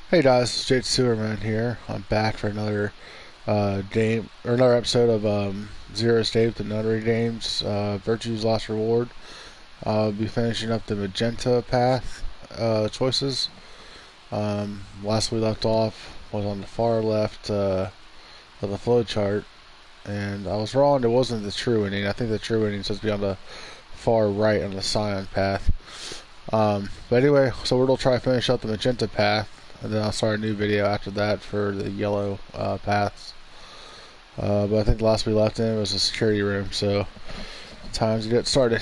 Hey guys, it's SUHRMAN here. I'm back for another game or another episode of Zero Estate, the Nonary games, Virtue's Last Reward. I'll be finishing up the Magenta path choices. Last we left off was on the far left of the flow chart, and I was wrong. It wasn't the true ending. I think the true ending is supposed to be on the far right on the Scion path. But anyway, so we'll try to finish up the Magenta path, and then I'll start a new video after that for the yellow paths. But I think the last we left in was a security room, so time to get started.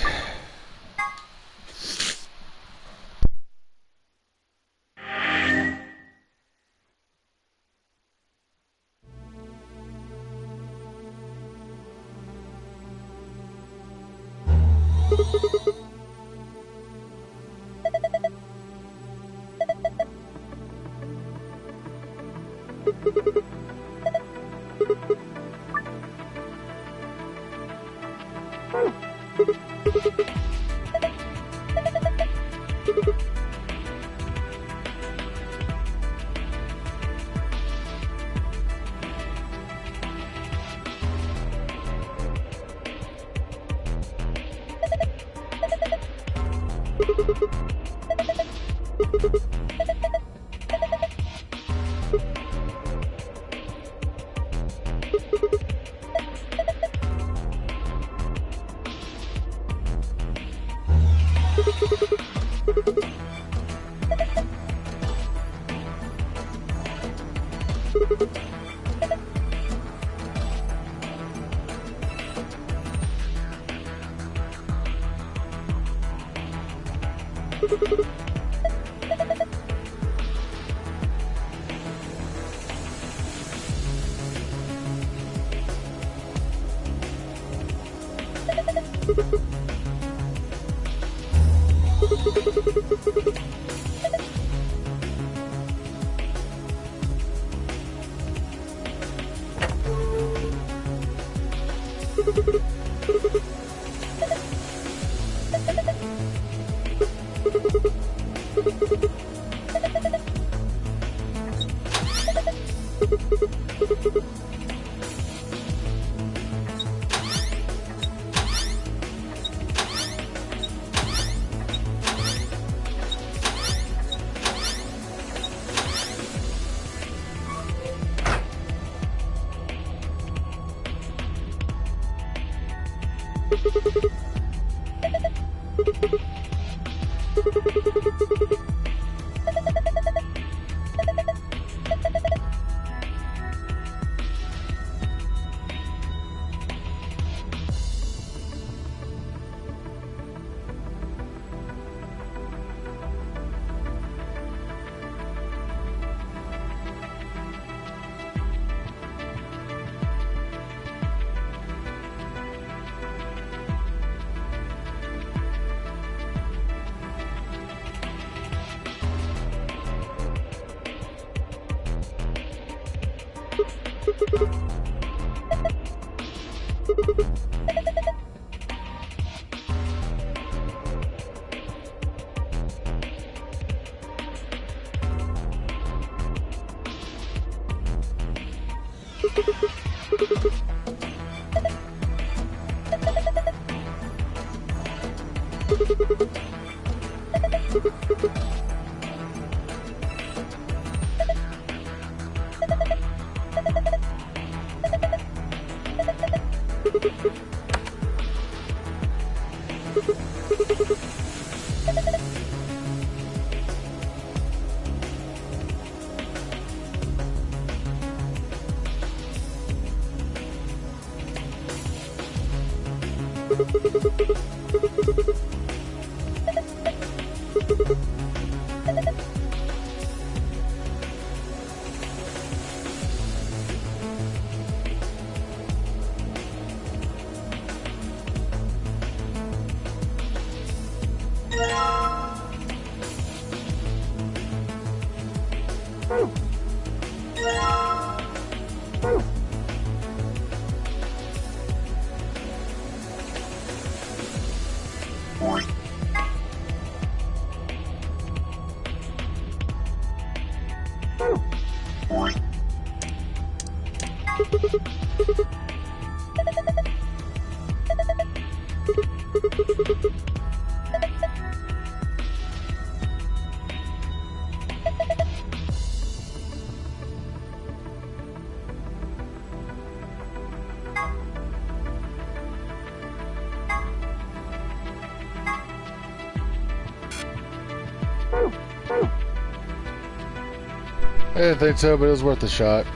I didn't think so, but it was worth a shot.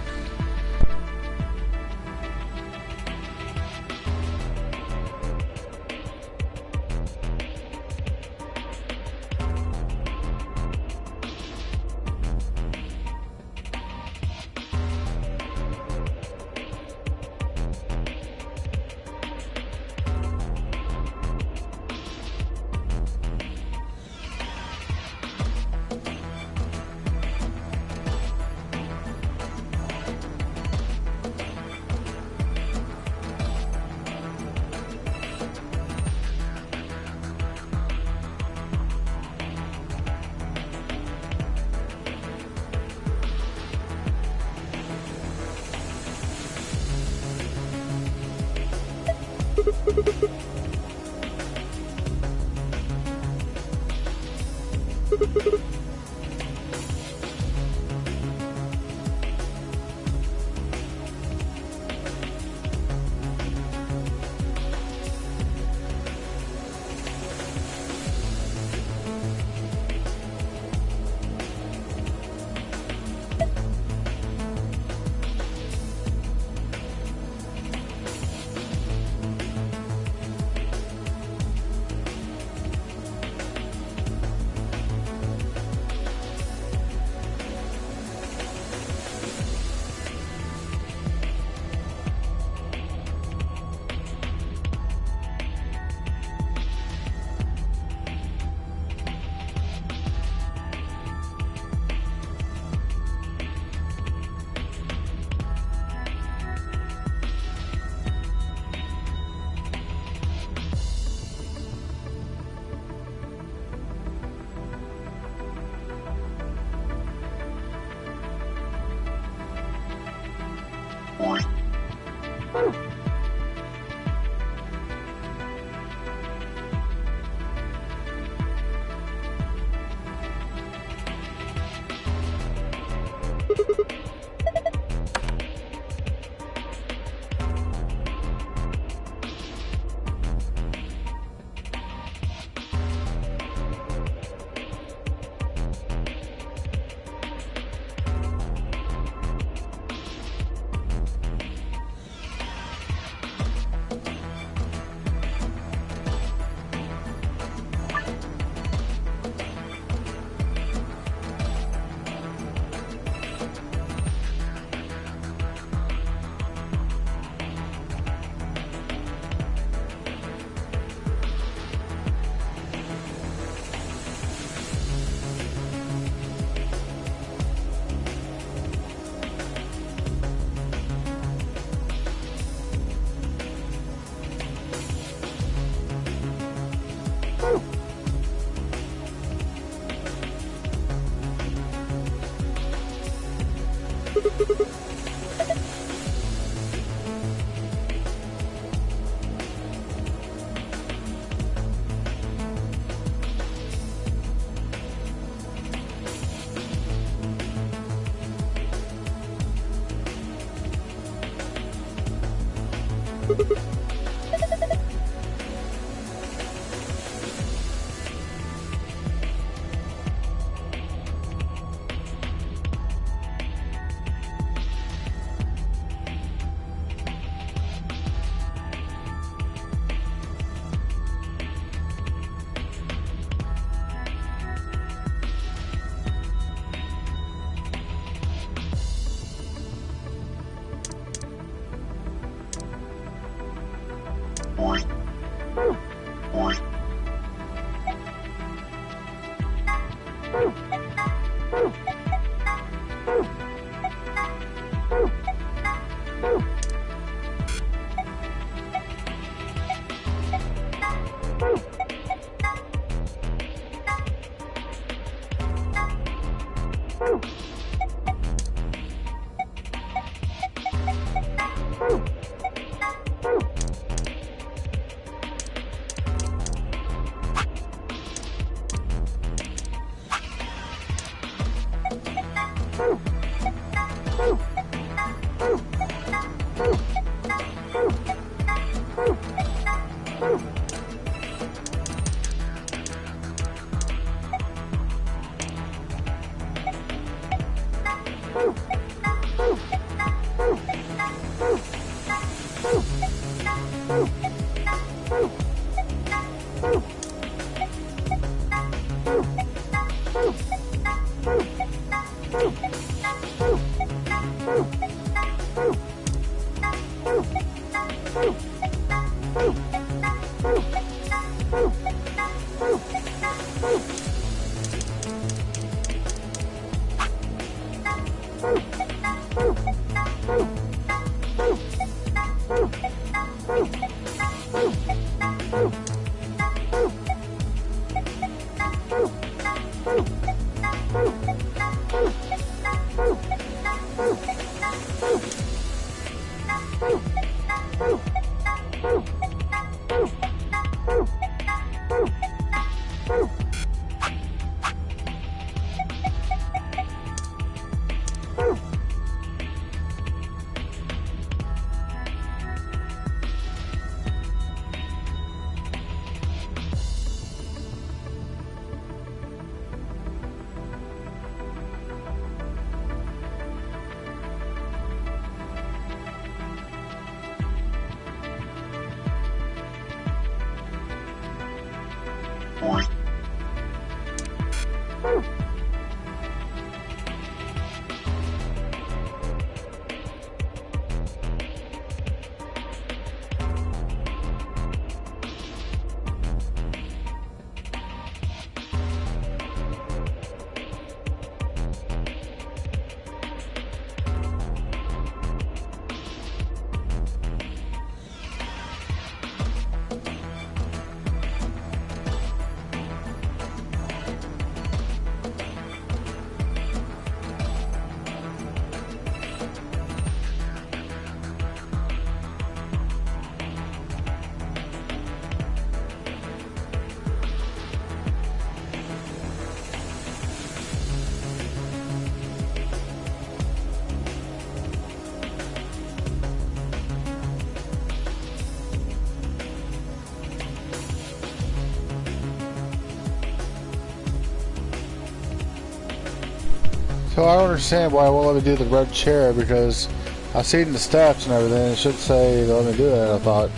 So I don't understand why it won't let me do the red chair, because I've seen the steps and everything. It should say let me do it, I thought.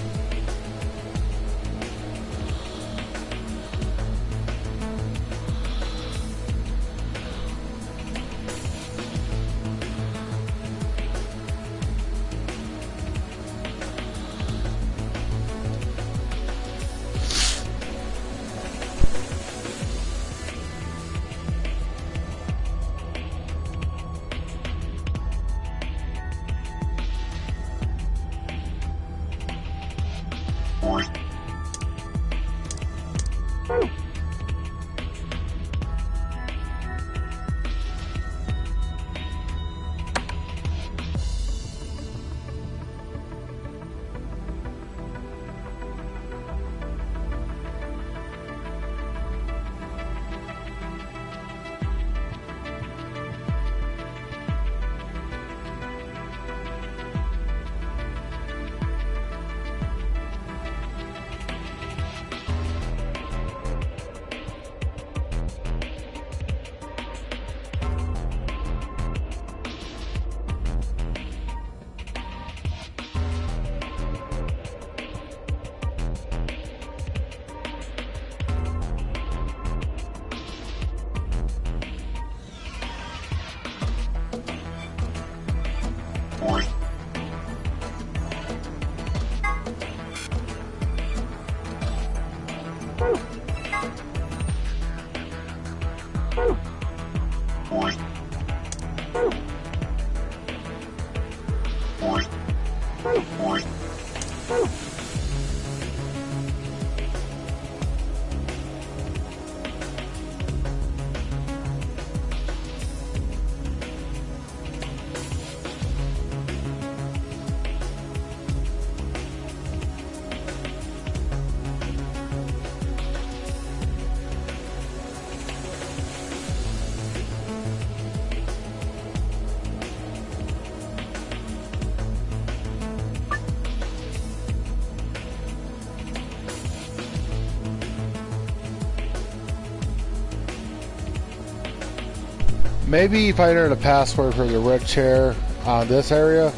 Maybe if I enter the password for the red chair on this area,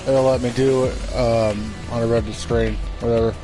it'll let me do it on a red screen, whatever.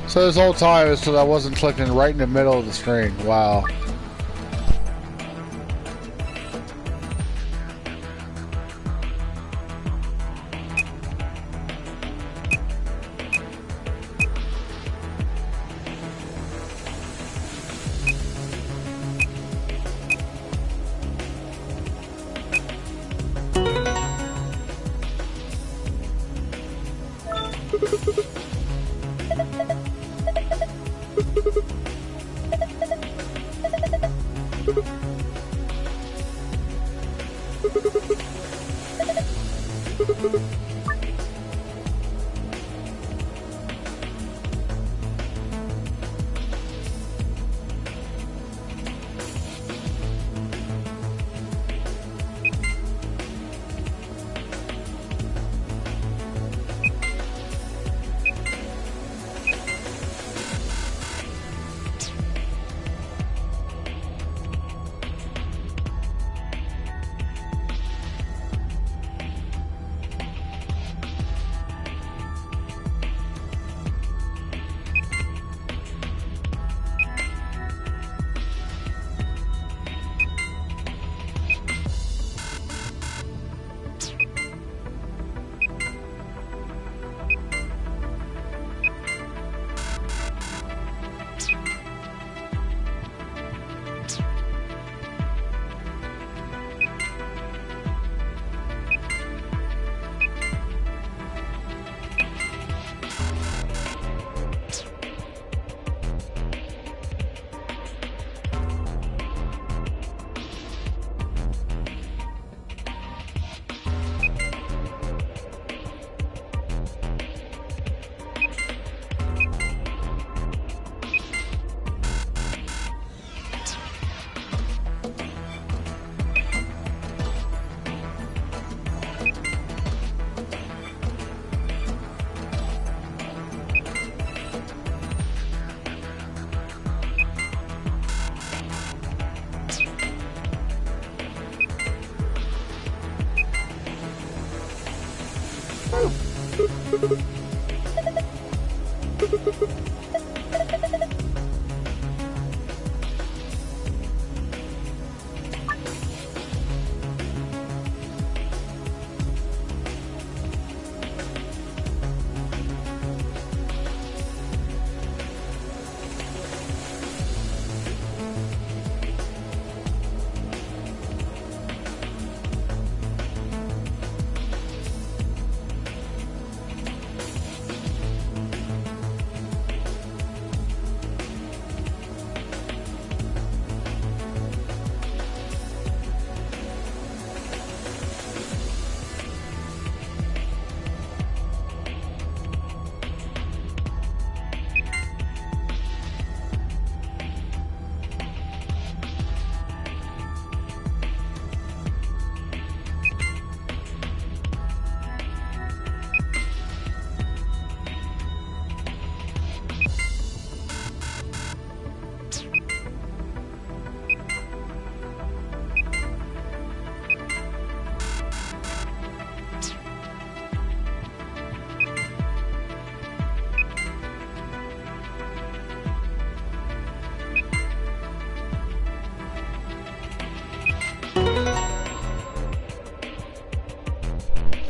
So this whole time is because I wasn't clicking right in the middle of the screen. Wow.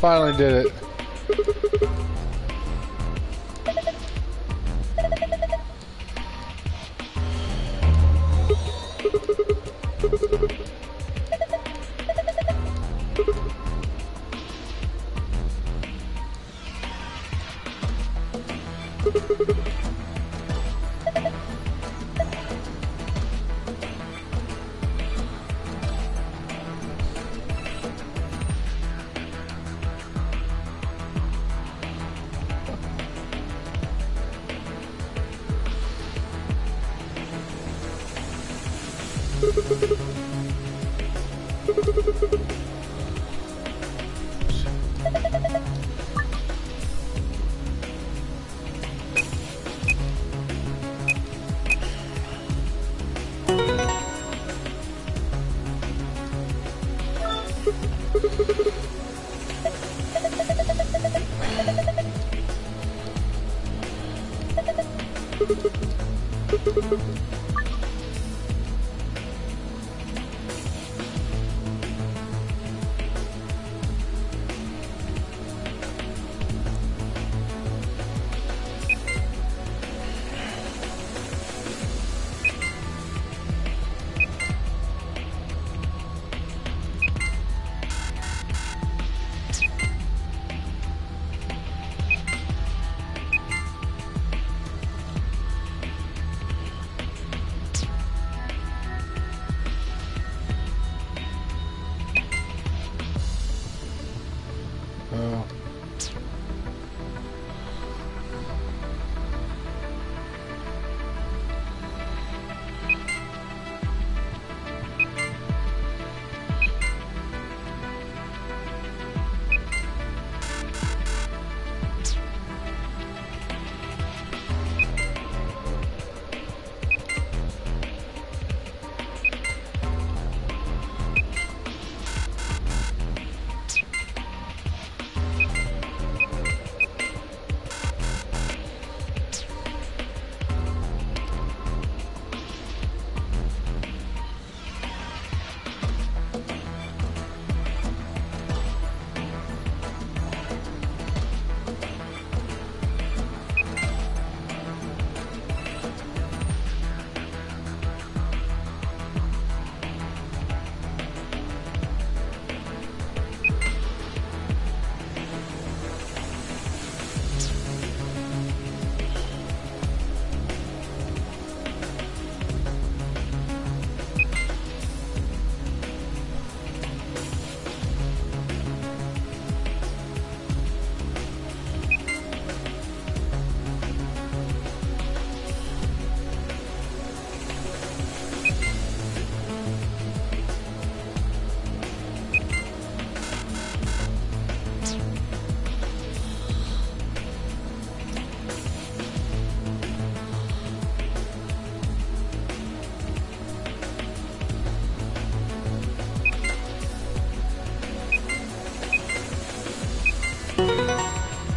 Finally did it.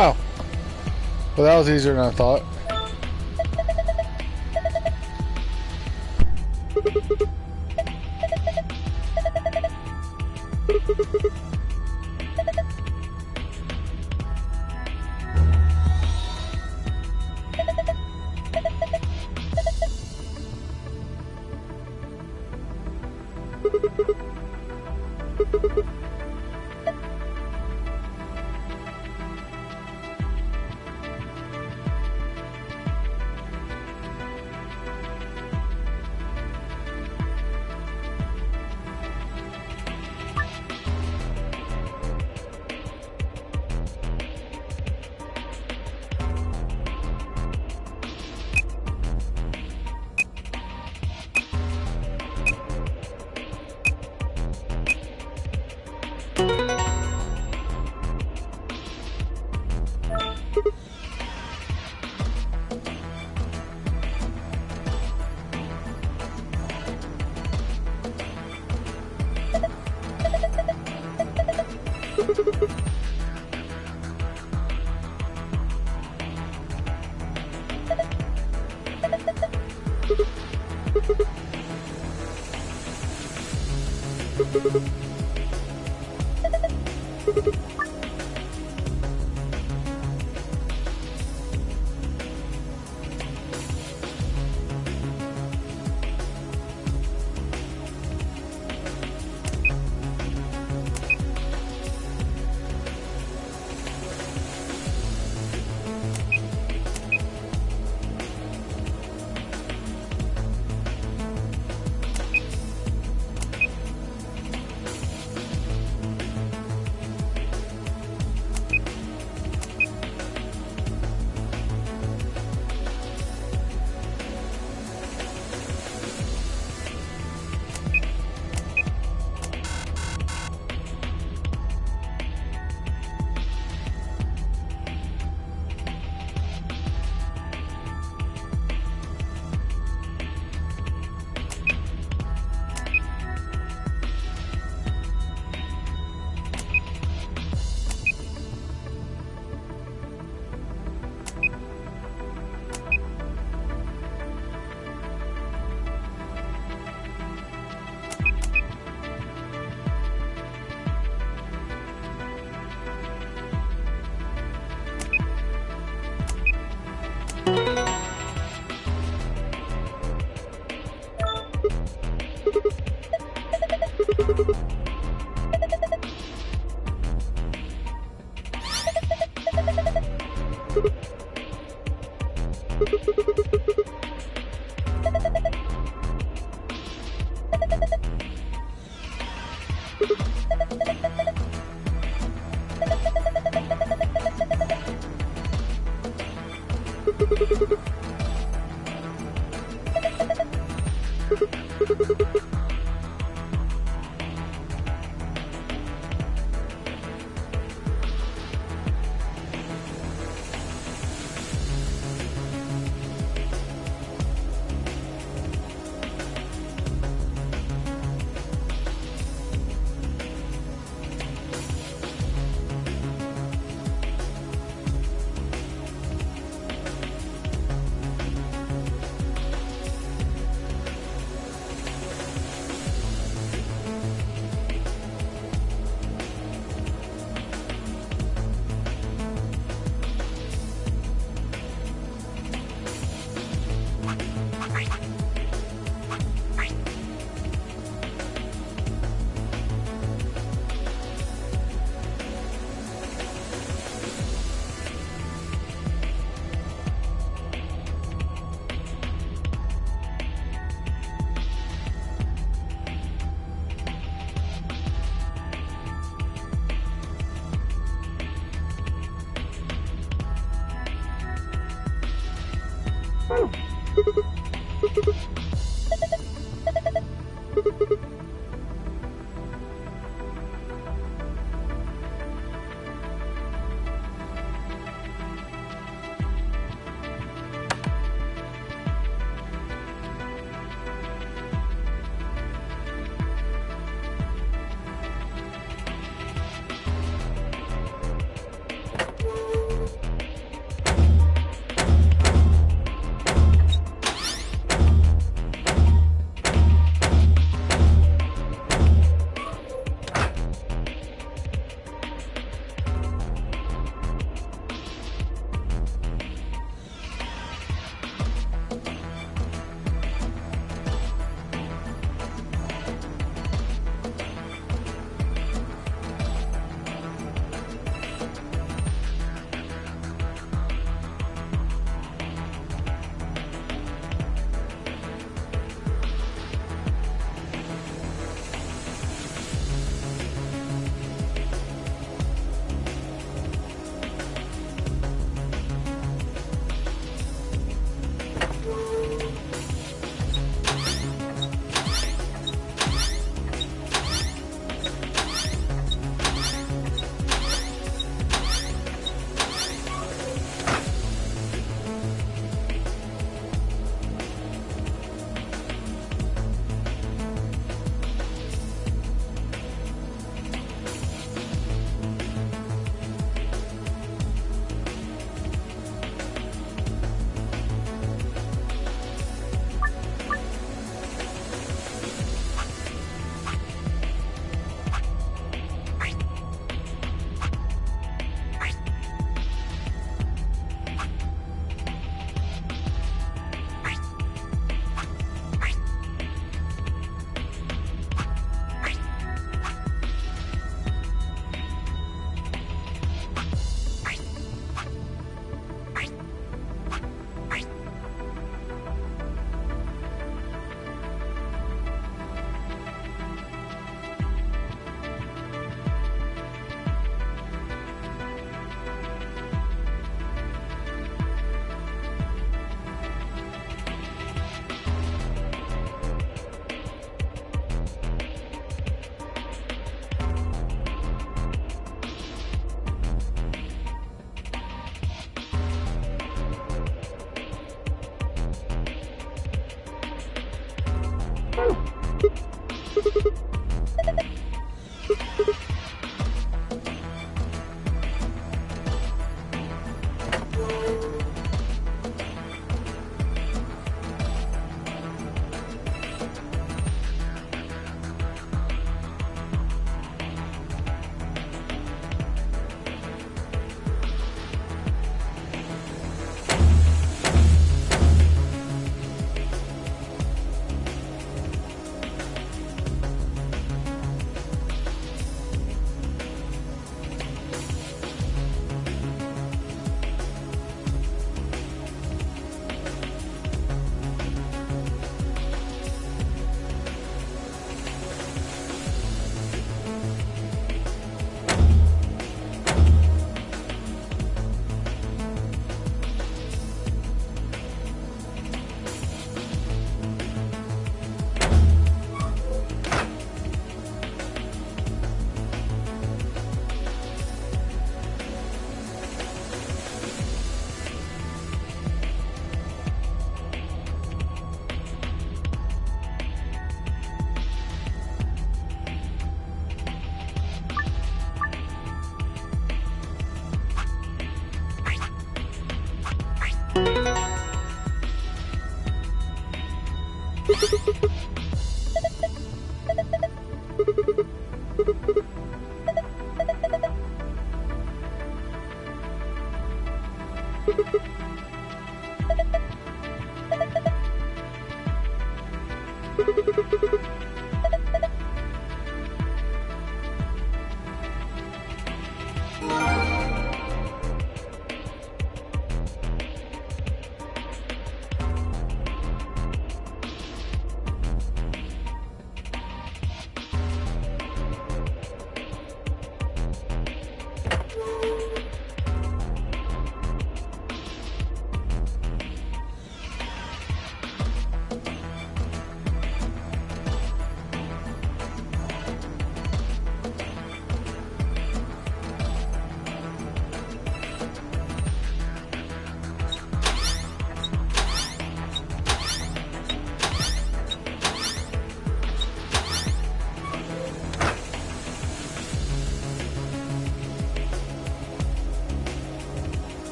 Oh, well, that was easier than I thought.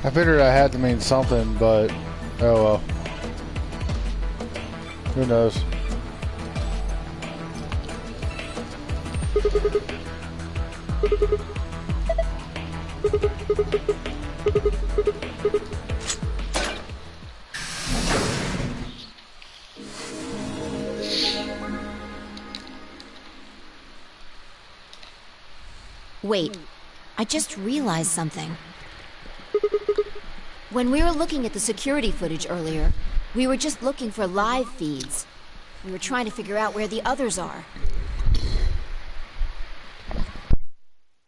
I figured I had to mean something, but oh well. Who knows? Wait, I just realized something. When we were looking at the security footage earlier, we were just looking for live feeds. We were trying to figure out where the others are.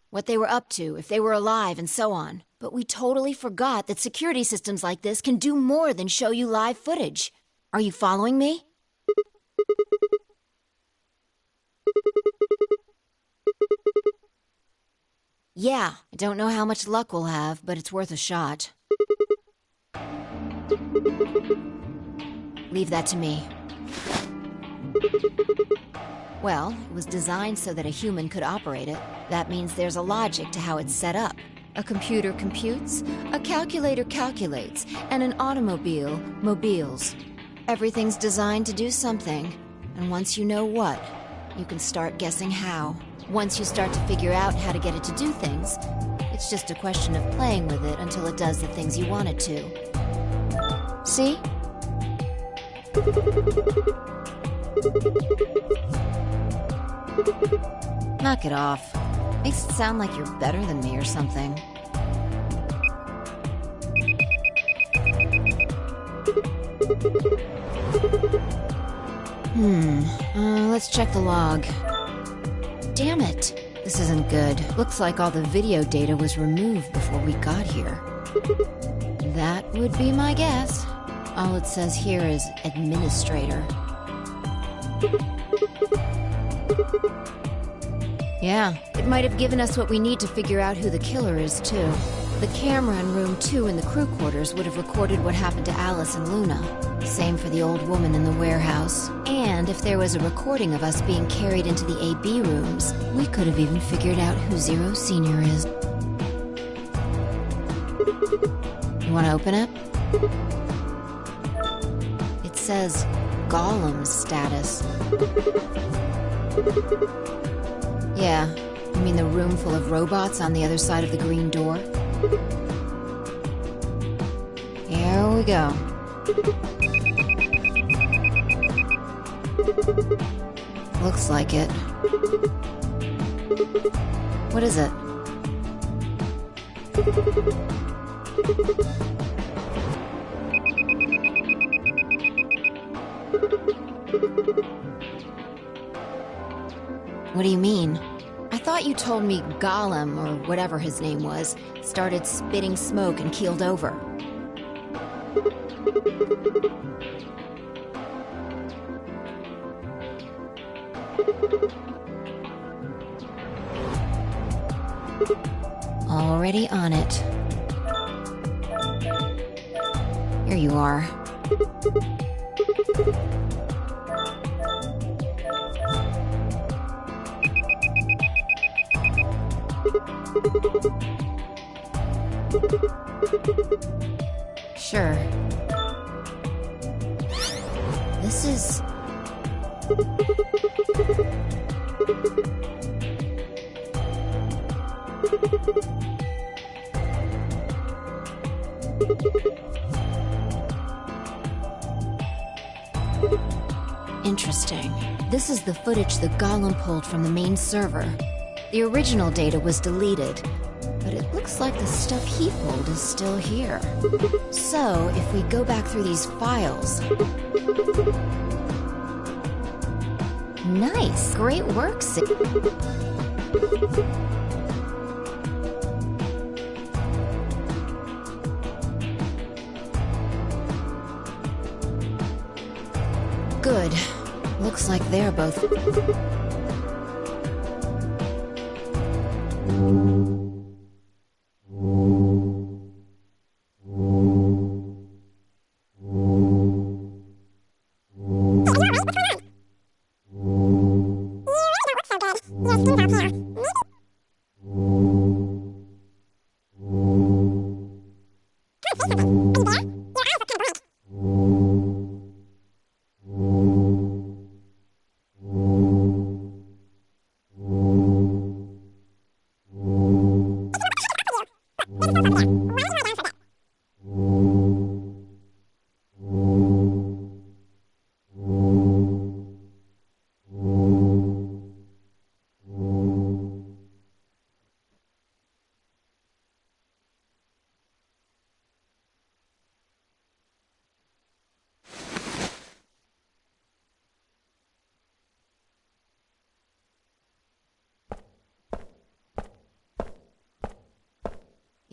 What they were up to, if they were alive, and so on. But we totally forgot that security systems like this can do more than show you live footage. Are you following me? Yeah, I don't know how much luck we'll have, but it's worth a shot. Leave that to me. Well, it was designed so that a human could operate it. That means there's a logic to how it's set up. A computer computes, a calculator calculates, and an automobile mobiles. Everything's designed to do something, and once you know what, you can start guessing how. Once you start to figure out how to get it to do things, it's just a question of playing with it until it does the things you want it to. See? Knock it off. Makes it sound like you're better than me or something. Let's check the log. Damn it! This isn't good. Looks like all the video data was removed before we got here. That would be my guess. All it says here is administrator. Yeah, it might have given us what we need to figure out who the killer is, too. The camera in room 2 in the crew quarters would have recorded what happened to Alice and Luna. Same for the old woman in the warehouse. And if there was a recording of us being carried into the AB rooms, we could have even figured out who Zero Senior is. You want to open it? It says Gollum status. Yeah, you mean the room full of robots on the other side of the green door? Here we go. Looks like it. What is it? What do you mean? I thought you told me Gollum, or whatever his name was, started spitting smoke and keeled over. Already on it. Here you are. Sure. This is... Interesting. This is the footage the Golem pulled from the main server. The original data was deleted, but it looks like the stuff he pulled is still here. So, if we go back through these files... Nice! Great work, Good. Looks like they're both...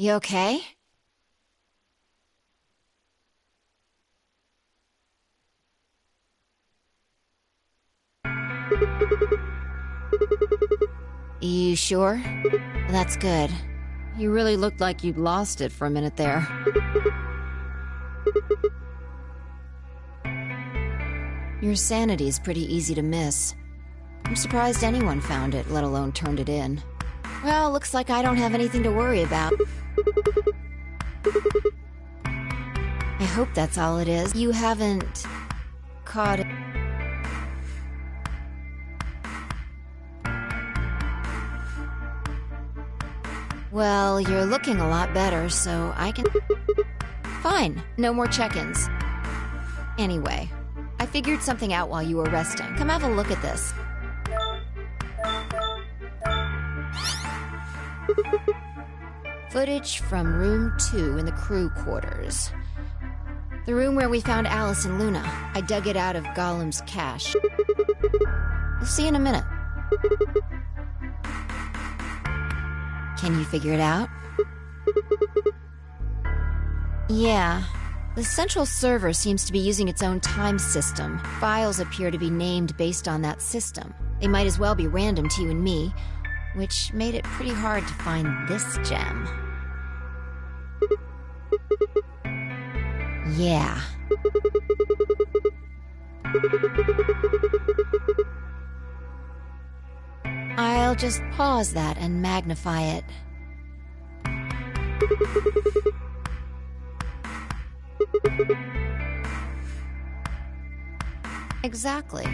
You okay? You sure? That's good. You really looked like you'd lost it for a minute there. Your sanity's pretty easy to miss. I'm surprised anyone found it, let alone turned it in. Well, looks like I don't have anything to worry about. I hope that's all it is. You haven't caught it. Well, you're looking a lot better, so I can... Fine, no more check-ins. Anyway, I figured something out while you were resting. Come have a look at this. Footage from room 2 in the crew quarters. The room where we found Alice and Luna. I dug it out of Gollum's cache. You'll see in a minute. Can you figure it out? Yeah. The central server seems to be using its own time system. Files appear to be named based on that system. They might as well be random to you and me, which made it pretty hard to find this gem. Yeah. I'll just pause that and magnify it. Exactly.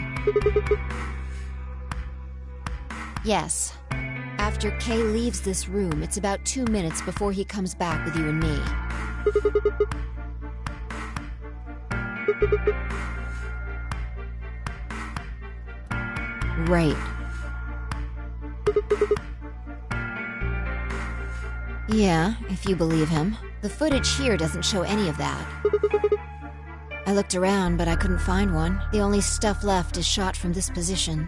Yes. After Kay leaves this room, it's about 2 minutes before he comes back with you and me. Right. Yeah, if you believe him. The footage here doesn't show any of that. I looked around, but I couldn't find one. The only stuff left is shot from this position.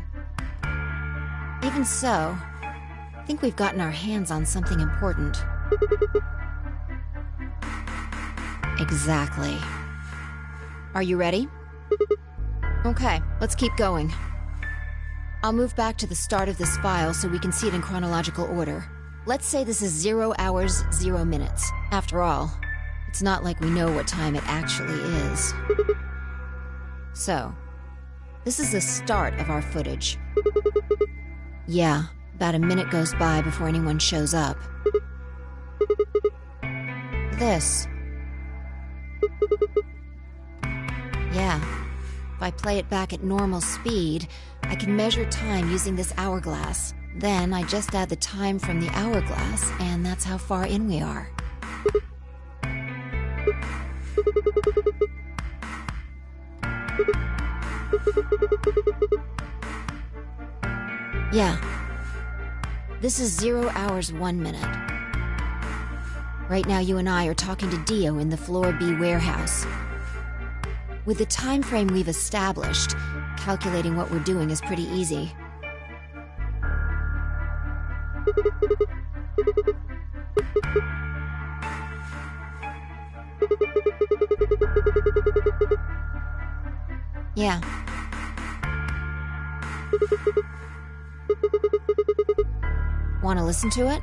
Even so, I think we've gotten our hands on something important. Exactly. Are you ready? Okay, let's keep going. I'll move back to the start of this file so we can see it in chronological order. Let's say this is 0 hours, 0 minutes. After all, it's not like we know what time it actually is. So, this is the start of our footage. Yeah, about a minute goes by before anyone shows up. This. Yeah, if I play it back at normal speed, I can measure time using this hourglass. Then I just add the time from the hourglass, and that's how far in we are. Yeah. This is 0 hours, 1 minute. Right now you and I are talking to Dio in the Floor B warehouse. With the time frame we've established, calculating what we're doing is pretty easy. Yeah. Want to listen to it?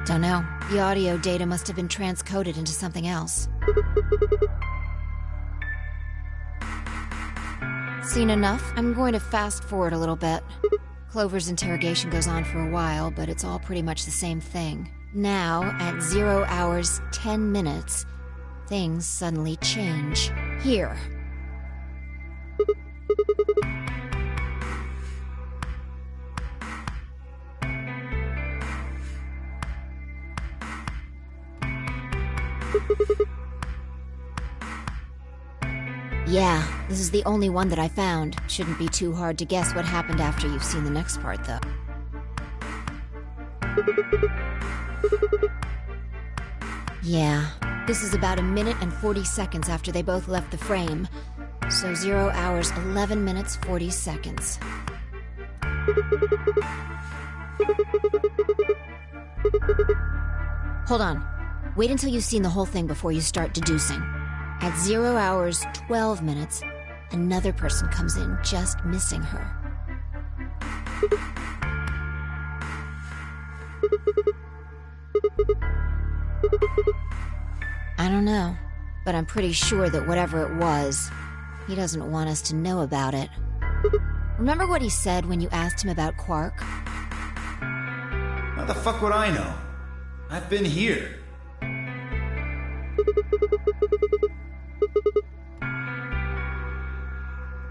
Don't know. The audio data must have been transcoded into something else. Seen enough? I'm going to fast forward a little bit. Clover's interrogation goes on for a while, but it's all pretty much the same thing. Now, at 0 hours, 10 minutes, things suddenly change. Here. Yeah, this is the only one that I found. Shouldn't be too hard to guess what happened after you've seen the next part, though. Yeah, this is about 1 minute and 40 seconds after they both left the frame. So 0 hours, 11 minutes, 40 seconds. Hold on. Wait until you've seen the whole thing before you start deducing. At 0 hours, 12 minutes, another person comes in just missing her. I don't know, but I'm pretty sure that whatever it was, he doesn't want us to know about it. Remember what he said when you asked him about Quark? How the fuck would I know? I've been here.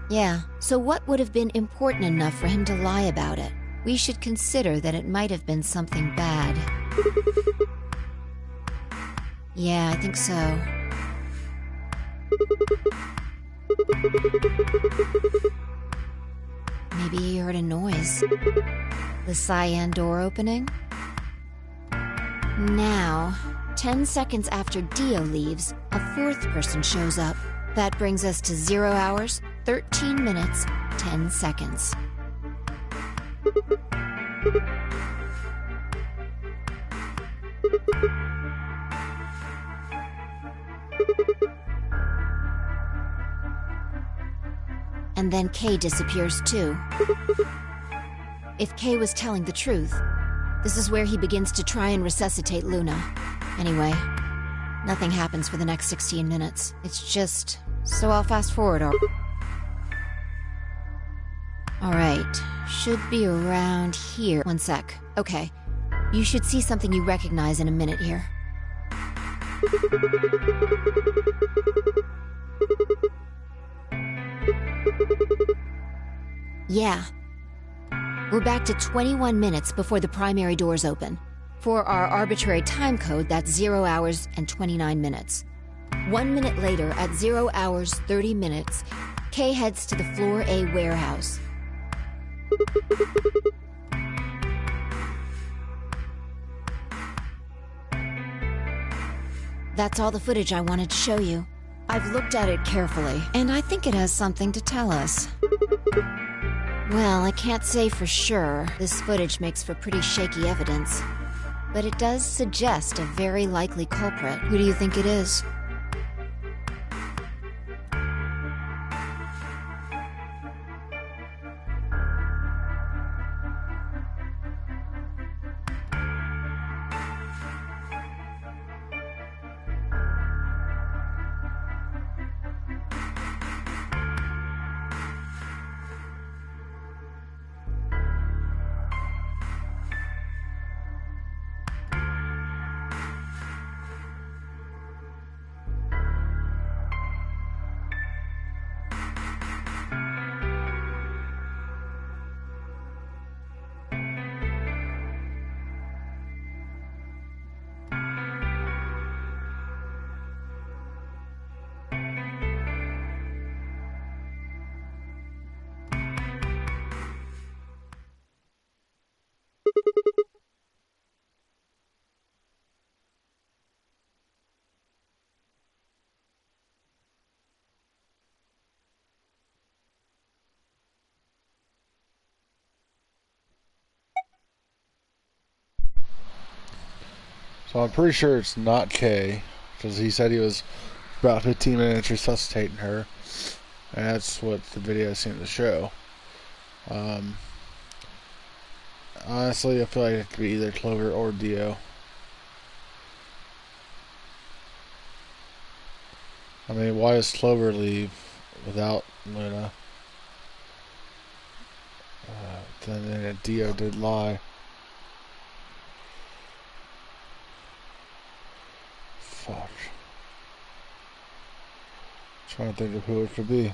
Yeah, so what would have been important enough for him to lie about it? We should consider that it might have been something bad. Yeah, I think so. Maybe he heard a noise. The cyan door opening? Now, 10 seconds after Dio leaves, a fourth person shows up. That brings us to 0 hours, 13 minutes, 10 seconds. And then Kay disappears too. If Kay was telling the truth, this is where he begins to try and resuscitate Luna. Anyway, nothing happens for the next 16 minutes. It's just... so I'll fast forward. Alright, should be around here. One sec. Okay, you should see something you recognize in a minute here. Yeah. We're back to 21 minutes before the primary doors open. For our arbitrary time code, that's 0 hours and 29 minutes. 1 minute later, at 0 hours, 30 minutes, Kay heads to the Floor A warehouse. That's all the footage I wanted to show you. I've looked at it carefully, and I think it has something to tell us. Well, I can't say for sure. This footage makes for pretty shaky evidence. But it does suggest a very likely culprit. Who do you think it is? So I'm pretty sure it's not Kay, because he said he was about 15 minutes resuscitating her, and that's what the video seemed to show. Honestly, I feel like it could be either Clover or Dio. I mean, why does Clover leave without Luna? Then Dio did lie. Fuck. Trying to think of who it could be.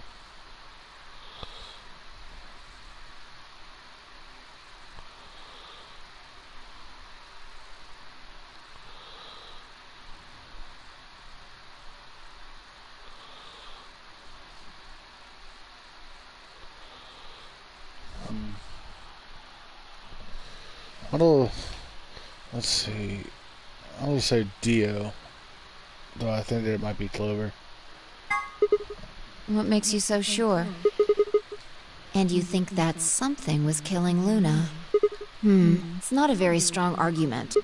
Let's see. I'm gonna say Dio, though I think that it might be Clover. What makes you so sure? And you think that something was killing Luna? It's not a very strong argument.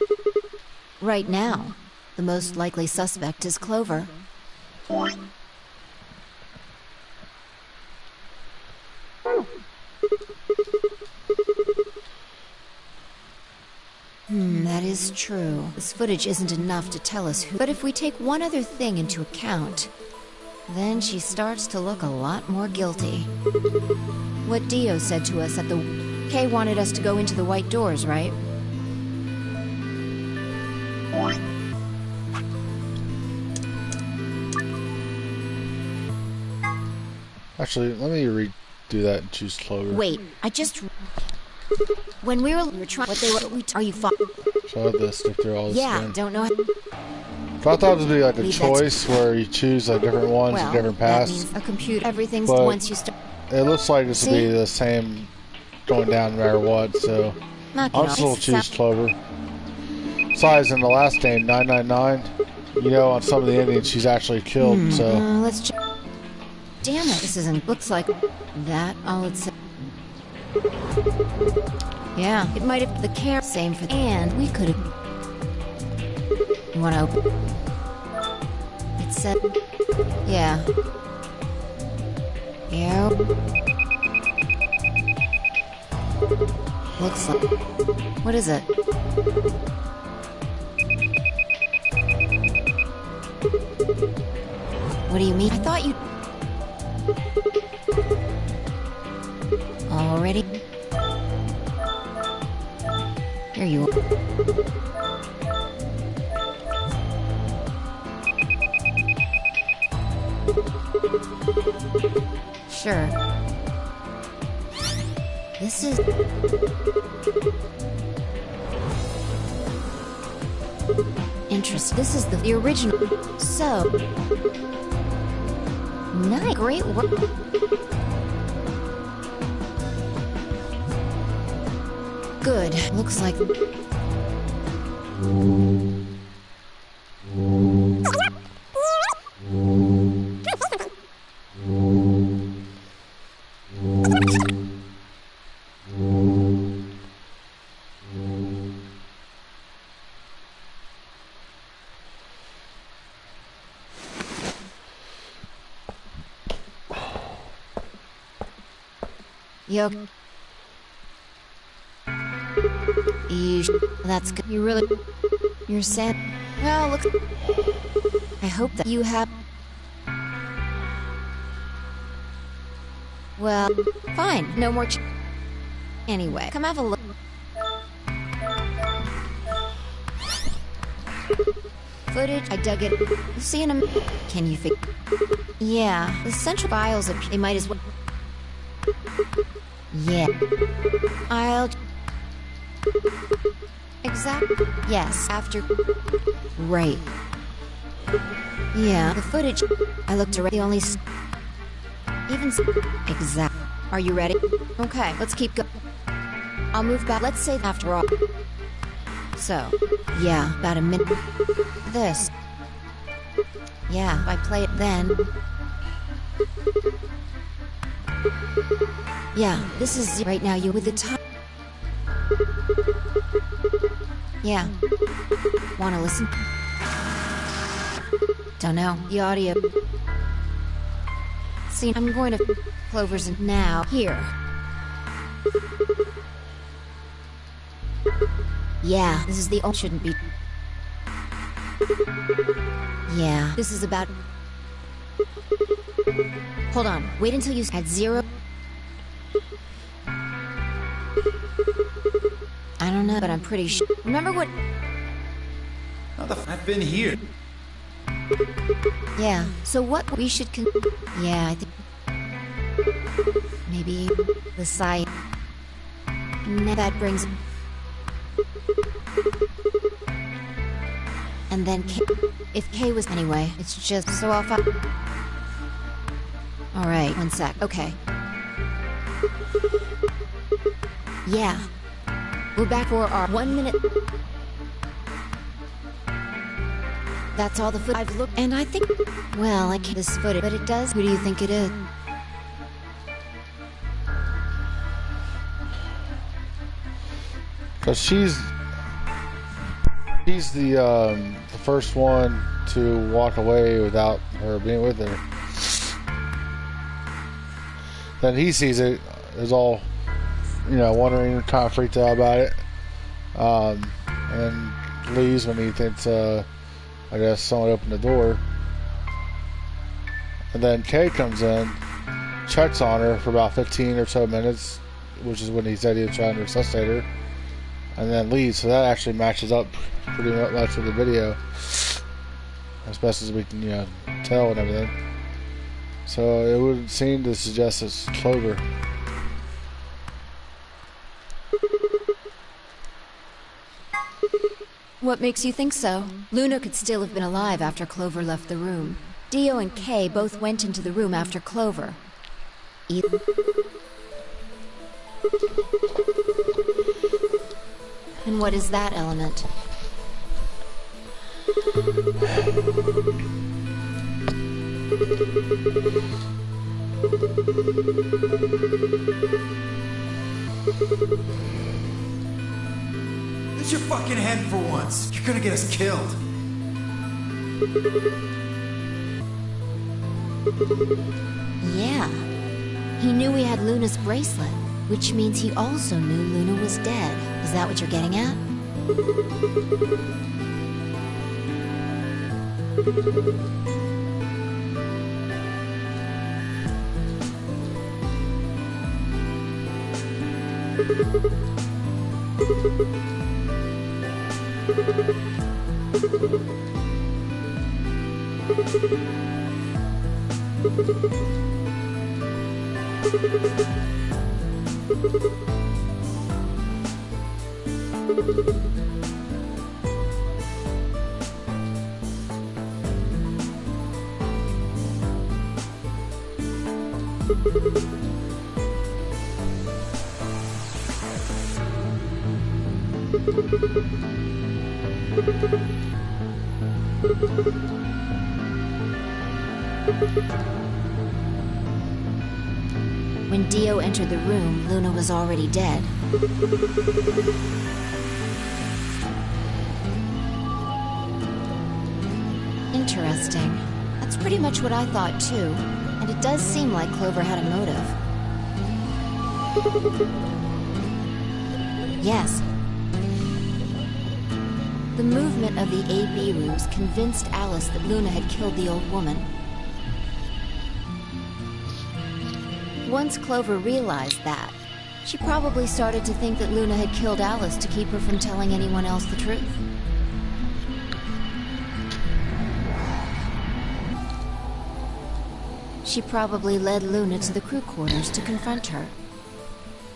Right now, the most likely suspect is Clover. That is true. This footage isn't enough to tell us who. But if we take one other thing into account, then she starts to look a lot more guilty. What Dio said to us at the... Kay wanted us to go into the white doors, right? Actually, let me redo that and choose Clover. Wait, I just... When we were trying... What they were... Are you... So I have to stick through all this again. Don't know... So I thought it would be like a choice where you choose like different ones and different paths. That means a computer... Everything's but once you start... It looks like this will be the same going down no matter what, so... I'll still choose Clover. Besides, in the last game, 999, you know, on some of the Indians, she's actually killed, so... let's check... Damn it, this isn't... Looks like that all it said. Yeah, it might have... The care... Same for... And we could have... You want to open... It said... Yeah. Yeah. Looks like... What is it? What do you mean? I thought you... Already? Here you are. Sure. This is... Interesting. This is the original. So... Nice. Great work. Good. Looks like... Yo. That's good. You really... You're sad. Well, look... I hope that you have... Well, fine. No more Anyway, come have a look. Footage, I dug it. You'll see in a... Can you figure... Yeah, the central files of... They might as well... Yeah. I'll... Exactly. Yes, after... Right. Yeah, the footage... I looked around. The only... Even... Exact. Are you ready? Okay, let's keep going. I'll move back. Let's say after all... So, yeah, about a minute... This... Yeah, if I play it then... Yeah, this is right now. You with the top. Yeah. Wanna listen? Don't know. The audio. See, I'm going to Clover's now. Here. Yeah, this is the old. Shouldn't be. Yeah, this is about. Hold on. Wait until you had 0. I don't know, but I'm pretty sure. Remember what? I've been here. Yeah. So what we should yeah, I think maybe the site. That brings. And then if K was anyway, it's just so I'll find. All right, 1 sec. Okay. Yeah. We're back for our 1 minute. That's all the footage I've looked, and I think, well, I can't this footage, but it does. Who do you think it is? Because she's... He's the first one to walk away without her being with her. Then he sees it, is all, wondering, kind of freaked out about it, and leaves when he thinks, I guess, someone opened the door. And then Kay comes in, checks on her for about 15 or so minutes, which is when he said he was trying to resuscitate her, and then leaves. So that actually matches up pretty much with the video, as best as we can, tell and everything. So it would seem to suggest it's Clover. What makes you think so? Luna could still have been alive after Clover left the room. Dio and Kay both went into the room after Clover. And what is that element? Use your fucking head for once. You're gonna get us killed. Yeah. He knew he had Luna's bracelet, which means he also knew Luna was dead. Is that what you're getting at? When Dio entered the room, Luna was already dead. Interesting. That's pretty much what I thought too. And it does seem like Clover had a motive. Yes. The movement of the AB rooms convinced Alice that Luna had killed the old woman. Once Clover realized that, she probably started to think that Luna had killed Alice to keep her from telling anyone else the truth. She probably led Luna to the crew quarters to confront her.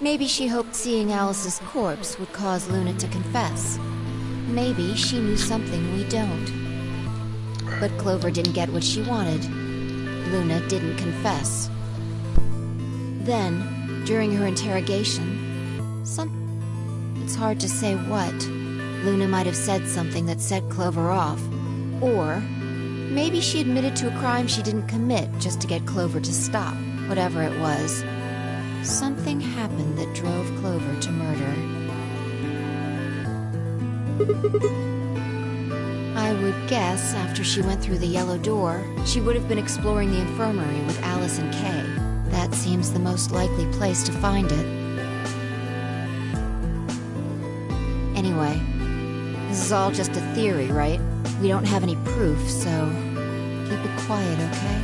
Maybe she hoped seeing Alice's corpse would cause Luna to confess. Maybe she knew something we don't. But Clover didn't get what she wanted. Luna didn't confess. Then, during her interrogation, it's hard to say what. Luna might have said something that set Clover off. Or maybe she admitted to a crime she didn't commit just to get Clover to stop. Whatever it was, something happened that drove Clover to murder. I would guess after she went through the yellow door, she would have been exploring the infirmary with Alice and Kay. That seems the most likely place to find it. Anyway, this is all just a theory, right? We don't have any proof, so keep it quiet, okay?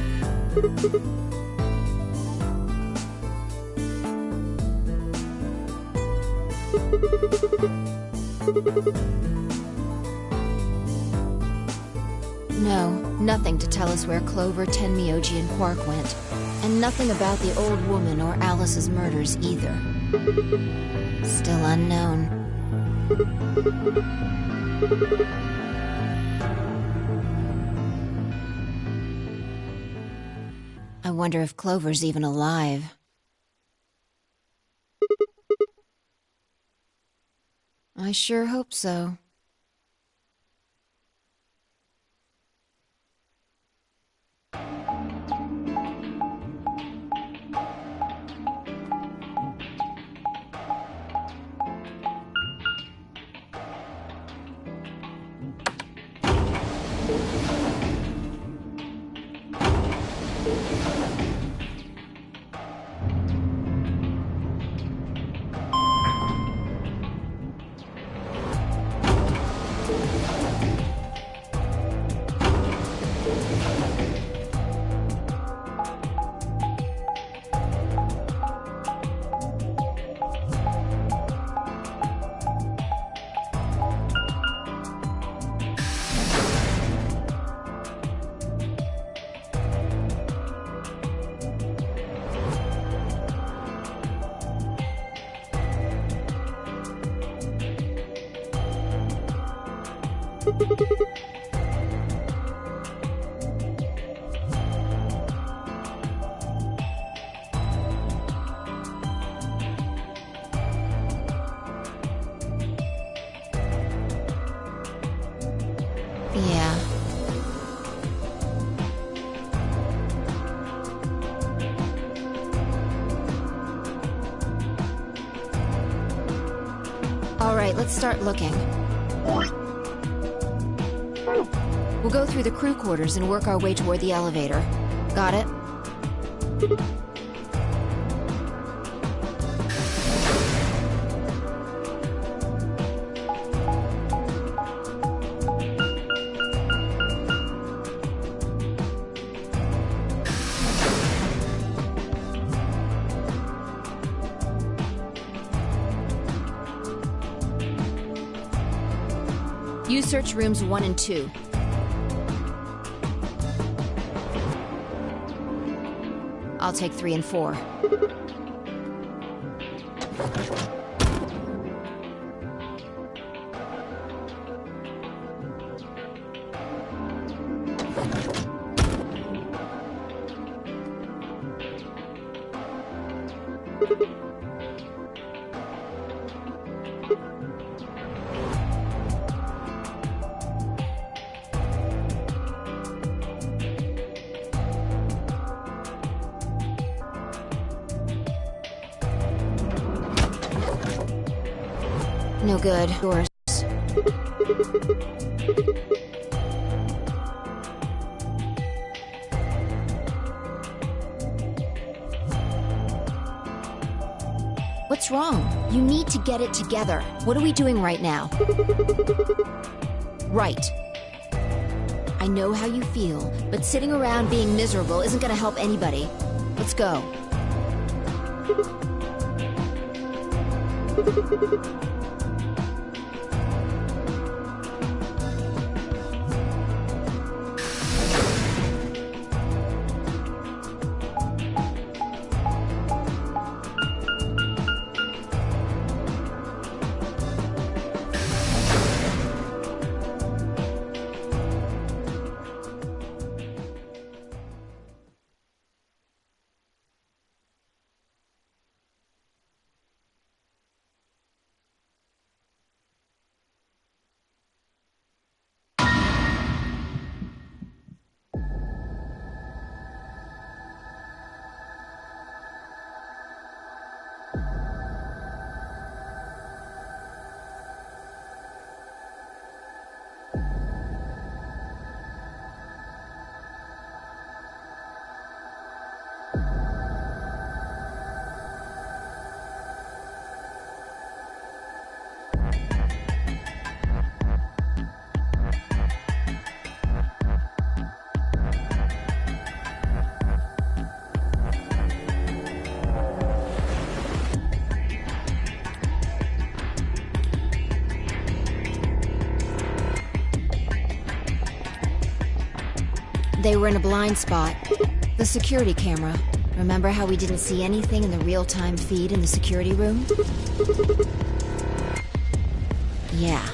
No, nothing to tell us where Clover, Tenmyoji, and Quark went. And nothing about the old woman or Alice's murders either. Still unknown. I wonder if Clover's even alive. I sure hope so. Yeah. All right, let's start looking. We'll go through the crew quarters and work our way toward the elevator. Got it? You search rooms 1 and 2. I'll take 3 and 4. No good. Doors. What's wrong? You need to get it together. What are we doing right now? Right. I know how you feel, but sitting around being miserable isn't gonna help anybody. Let's go. They were in a blind spot. The security camera. Remember how we didn't see anything in the real-time feed in the security room? Yeah.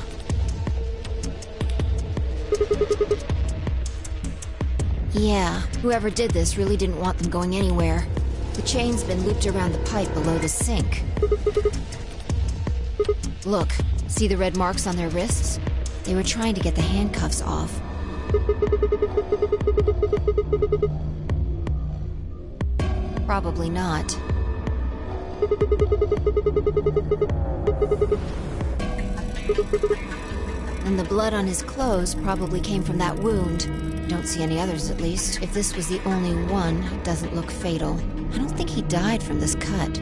Yeah, whoever did this really didn't want them going anywhere. The chain's been looped around the pipe below the sink. Look, see the red marks on their wrists? They were trying to get the handcuffs off. Probably not. And the blood on his clothes probably came from that wound. Don't see any others, at least. If this was the only one, it doesn't look fatal. I don't think he died from this cut.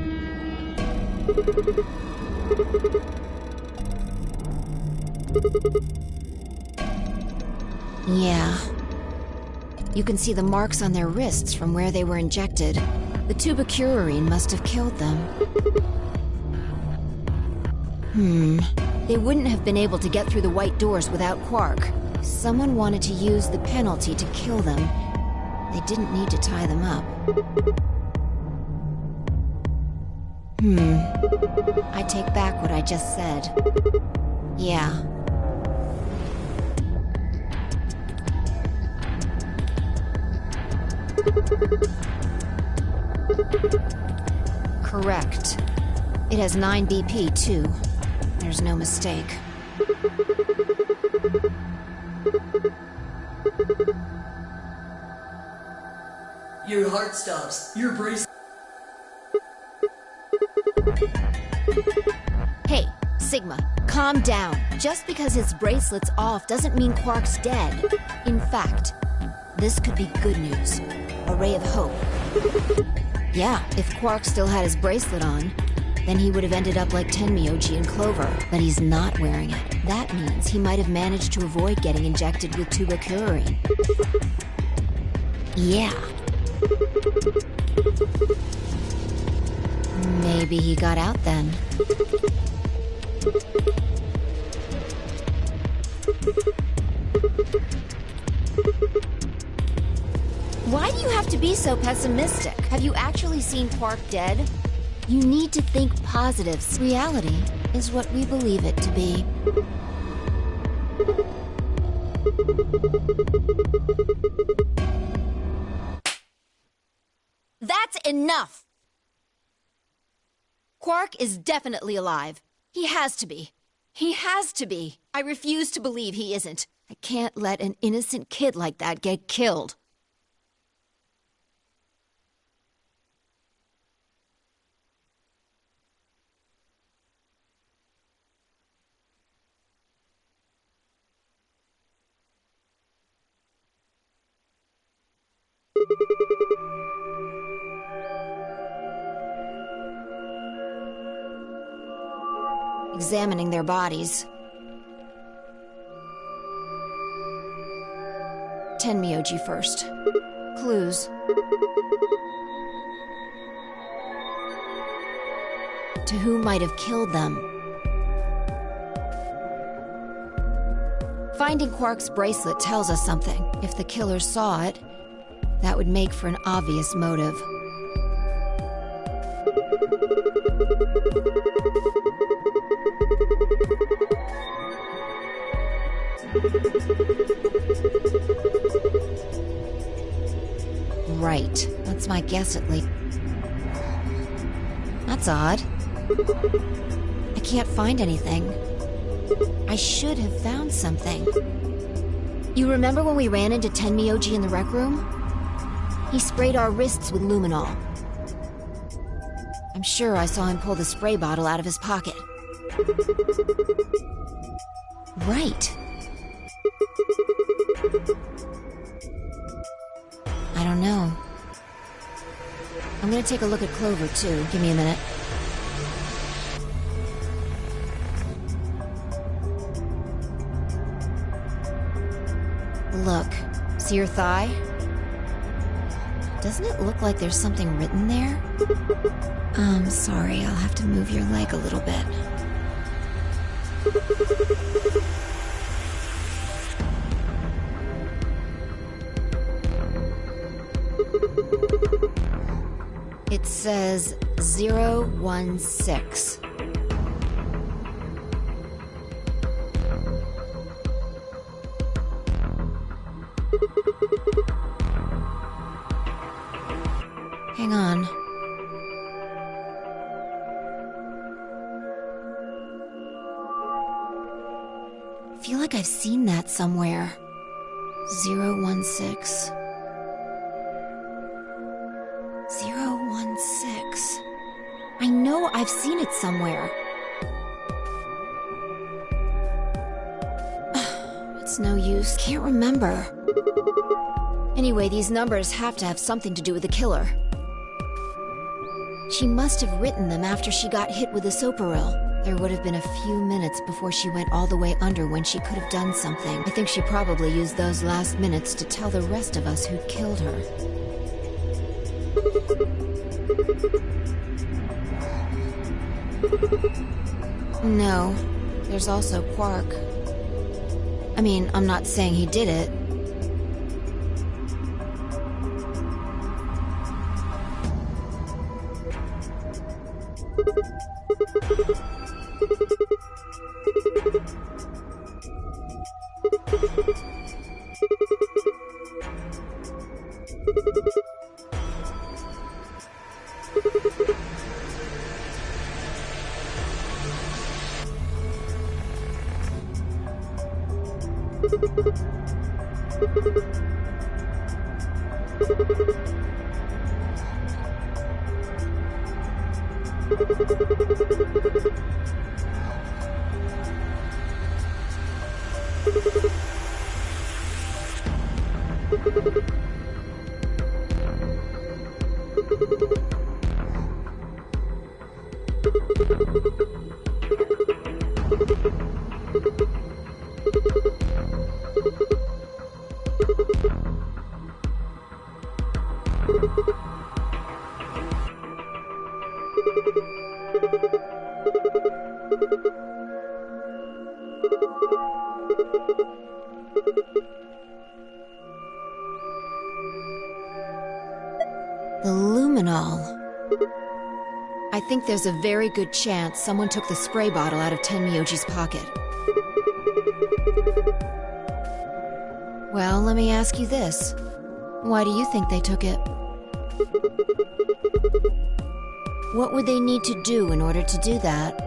Yeah. You can see the marks on their wrists from where they were injected. The tubocurarine must have killed them. They wouldn't have been able to get through the white doors without Quark. Someone wanted to use the penalty to kill them. They didn't need to tie them up. I take back what I just said. Yeah. Correct. It has 9 BP, too. There's no mistake. Your heart stops. Your brace. Hey, Sigma, calm down. Just because his bracelet's off doesn't mean Quark's dead. In fact, this could be good news. A ray of hope. Yeah, if Quark still had his bracelet on, then he would have ended up like Tenmyoji and Clover. But he's not wearing it. That means he might have managed to avoid getting injected with tuberculine. Yeah. Maybe he got out then. Why do you have to be so pessimistic? Have you actually seen Quark dead? You need to think positive. Reality is what we believe it to be. That's enough! Quark is definitely alive. He has to be. He has to be. I refuse to believe he isn't. I can't let an innocent kid like that get killed. Examining their bodies. Tenmyoji first. Clues. To who might have killed them? Finding Quark's bracelet tells us something. If the killer saw it, that would make for an obvious motive. Right. That's my guess, at least. That's odd. I can't find anything. I should have found something. You remember when we ran into Tenmyoji in the rec room? He sprayed our wrists with luminol. I'm sure I saw him pull the spray bottle out of his pocket. Right. I don't know. I'm gonna take a look at Clover, too. Give me a minute. Look. See her thigh? Doesn't it look like there's something written there? Sorry, I'll have to move your leg a little bit. It says 016. Hang on. I feel like I've seen that somewhere. 016. 016. I know I've seen it somewhere. It's no use. Can't remember. Anyway, these numbers have to have something to do with the killer. She must have written them after she got hit with a soparil. There would have been a few minutes before she went all the way under when she could have done something. I think she probably used those last minutes to tell the rest of us who'd killed her. No, there's also Quark. I mean, I'm not saying he did it. The luminol. I think there's a very good chance someone took the spray bottle out of Tenmyoji's pocket. Well, let me ask you this. Why do you think they took it? What would they need to do in order to do that?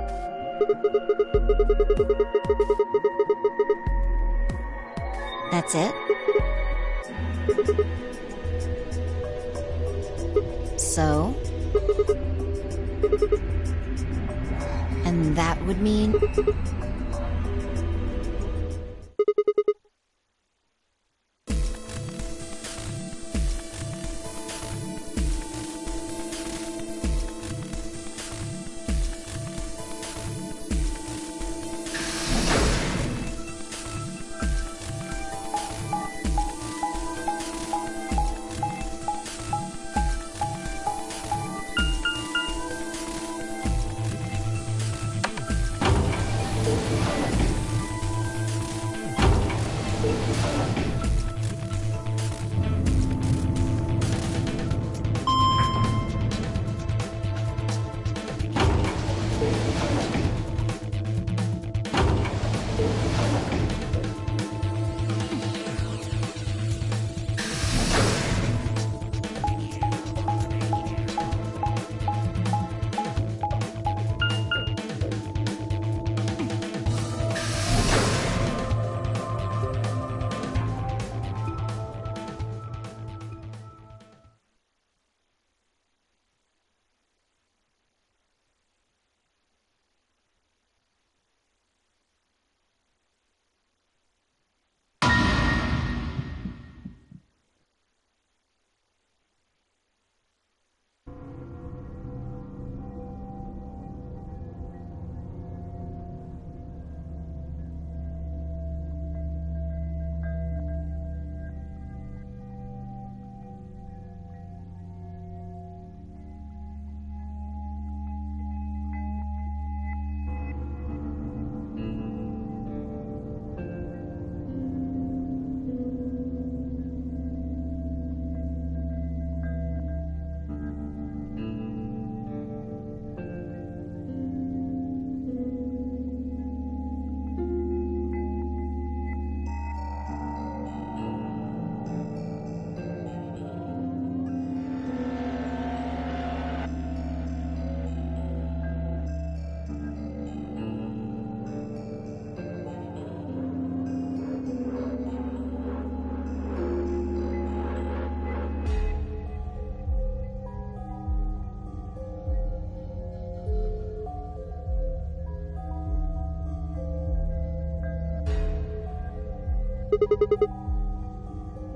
That's it? So? And that would mean...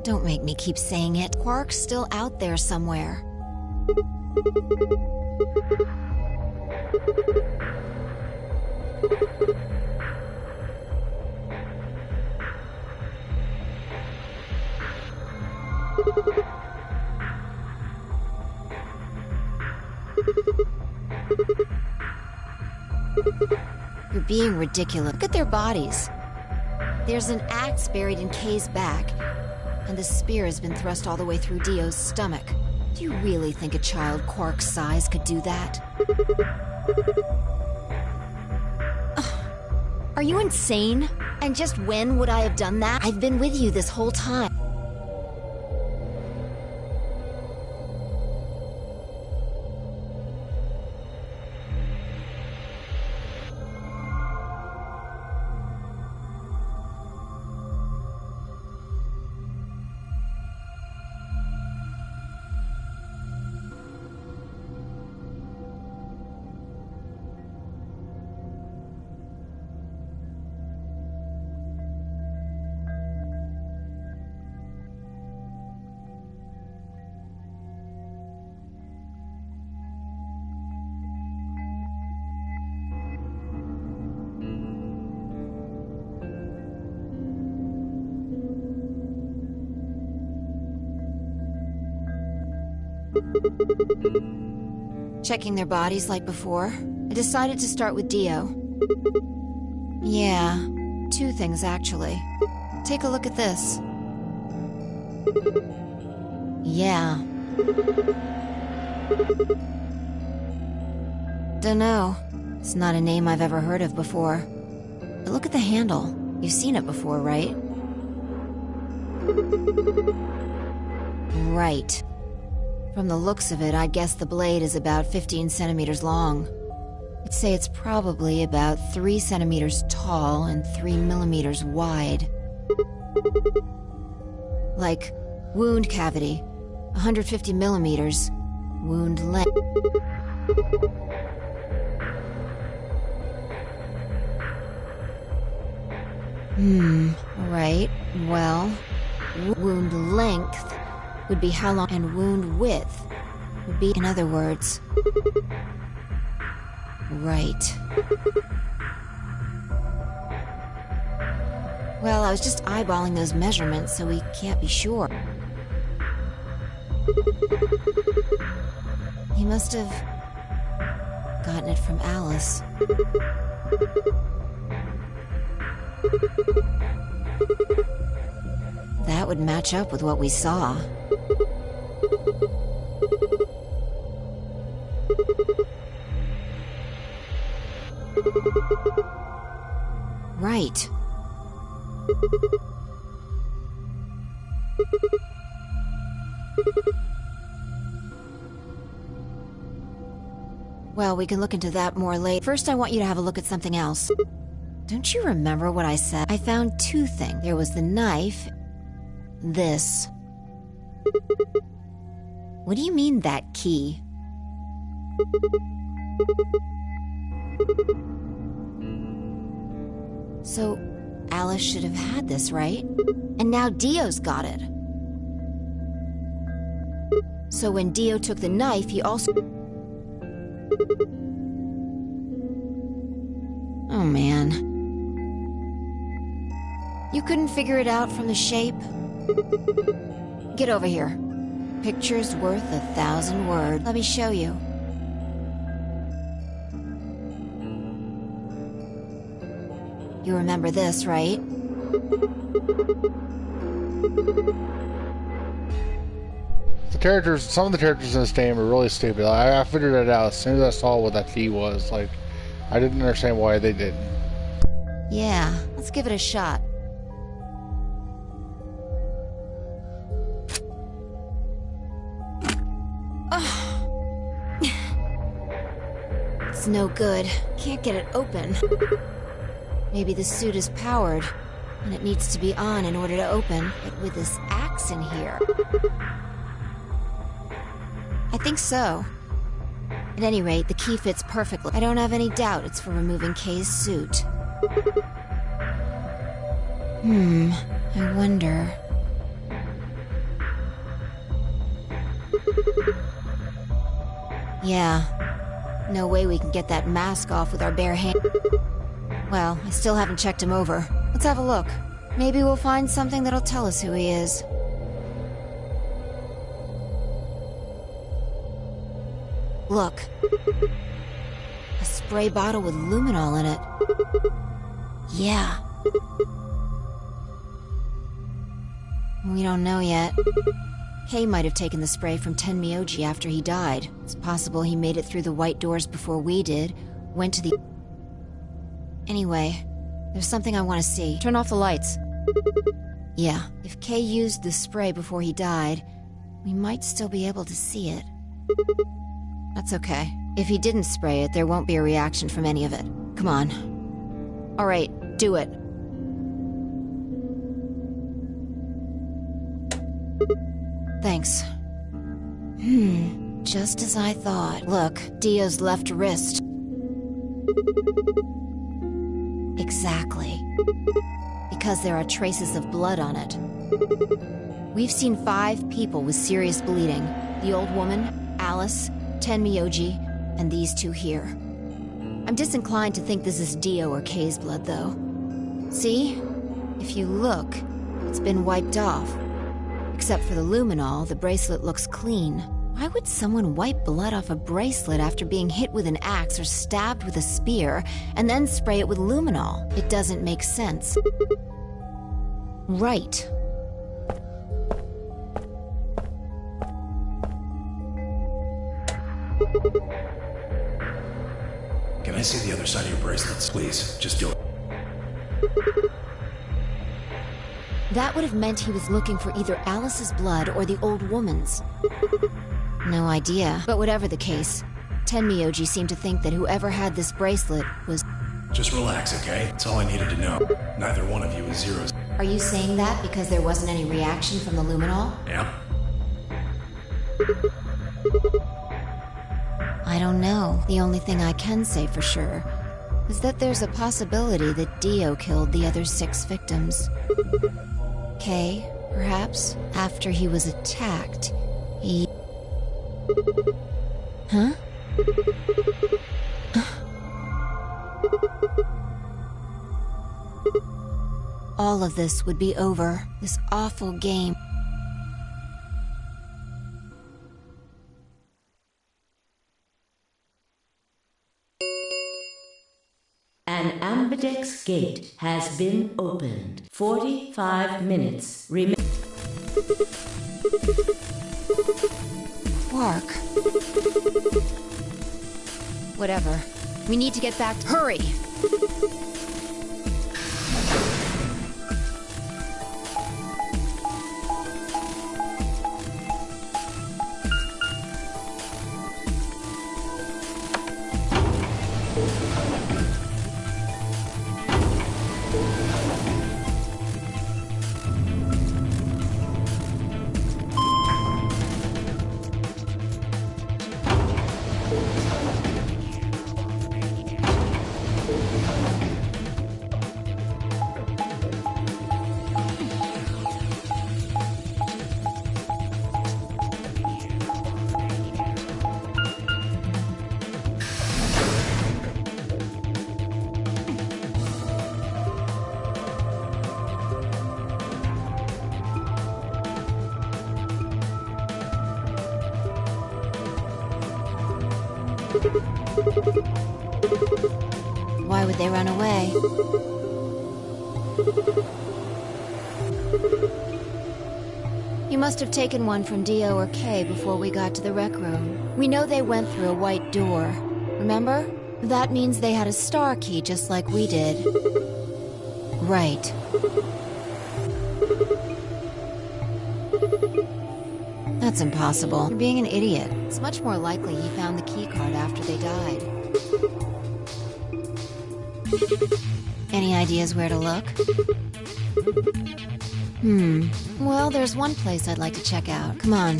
Don't make me keep saying it. Quark's still out there somewhere. You're being ridiculous. Look at their bodies. There's an axe buried in Kay's back, and the spear has been thrust all the way through Dio's stomach. Do you really think a child Quark's size could do that? Ugh. Are you insane? And just when would I have done that? I've been with you this whole time. Checking their bodies like before, I decided to start with Dio. Yeah, 2 things actually. Take a look at this. Yeah. Dunno. It's not a name I've ever heard of before. But look at the handle. You've seen it before, right? Right. From the looks of it, I'd guess the blade is about 15 centimeters long. I'd say it's probably about 3 centimeters tall and 3 millimeters wide. Like, wound cavity, 150 millimeters. Wound length. Right, well, wound length would be how long, and wound width would be, in other words. Right. Well, I was just eyeballing those measurements, so we can't be sure. He must have gotten it from Alice. That would match up with what we saw. Right. Well, we can look into that more later. First, I want you to have a look at something else. Don't you remember what I said? I found 2 things. There was the knife. This. What do you mean, that key? So, Alice should have had this, right? And now Dio's got it. So when Dio took the knife, he also... Oh, man. You couldn't figure it out from the shape? Get over here. Picture's worth 1,000 words. Let me show you. You remember this, right? Some of the characters in this game are really stupid. I figured it out as soon as I saw what that key was. Like, I didn't understand why they didn't. Yeah, let's give it a shot. It's no good. Can't get it open. Maybe the suit is powered, and it needs to be on in order to open. But with this axe in here... I think so. At any rate, the key fits perfectly. I don't have any doubt it's for removing Kay's suit. I wonder... Yeah. No way we can get that mask off with our bare hands. Well, I still haven't checked him over. Let's have a look. Maybe we'll find something that'll tell us who he is. Look. A spray bottle with luminol in it. Yeah. We don't know yet. Kay might have taken the spray from Tenmyoji after he died. It's possible he made it through the white doors before we did, went to the... Anyway, there's something I want to see. Turn off the lights. Yeah, if Kay used the spray before he died, we might still be able to see it. That's okay. If he didn't spray it, there won't be a reaction from any of it. Come on. Alright, do it. Thanks. Just as I thought. Look, Dio's left wrist. Exactly. Because there are traces of blood on it. We've seen 5 people with serious bleeding. The old woman, Alice, Tenmyoji, and these 2 here. I'm disinclined to think this is Dio or Kay's blood, though. See? If you look, it's been wiped off. Except for the luminol, the bracelet looks clean. Why would someone wipe blood off a bracelet after being hit with an axe or stabbed with a spear, and then spray it with luminol? It doesn't make sense. Right. Can I see the other side of your bracelets, please? Just do it. That would have meant he was looking for either Alice's blood or the old woman's. No idea, but whatever the case, Tenmyoji seemed to think that whoever had this bracelet was... Just relax, okay? That's all I needed to know. Neither one of you is zeros. Are you saying that because there wasn't any reaction from the luminol? Yeah? I don't know. The only thing I can say for sure is that there's a possibility that Dio killed the other 6 victims. Kay, perhaps, after he was attacked, he... Huh? All of this would be over. This awful game. An ambidex gate has been opened. 45 minutes remain. Quark. Whatever. We need to get back. Hurry! Why would they run away? You must have taken one from Dio or Kay before we got to the rec room. We know they went through a white door. Remember? That means they had a star key just like we did. Right. That's impossible. You're being an idiot. It's much more likely he found the key card after they died. Any ideas where to look? Well, there's one place I'd like to check out. Come on.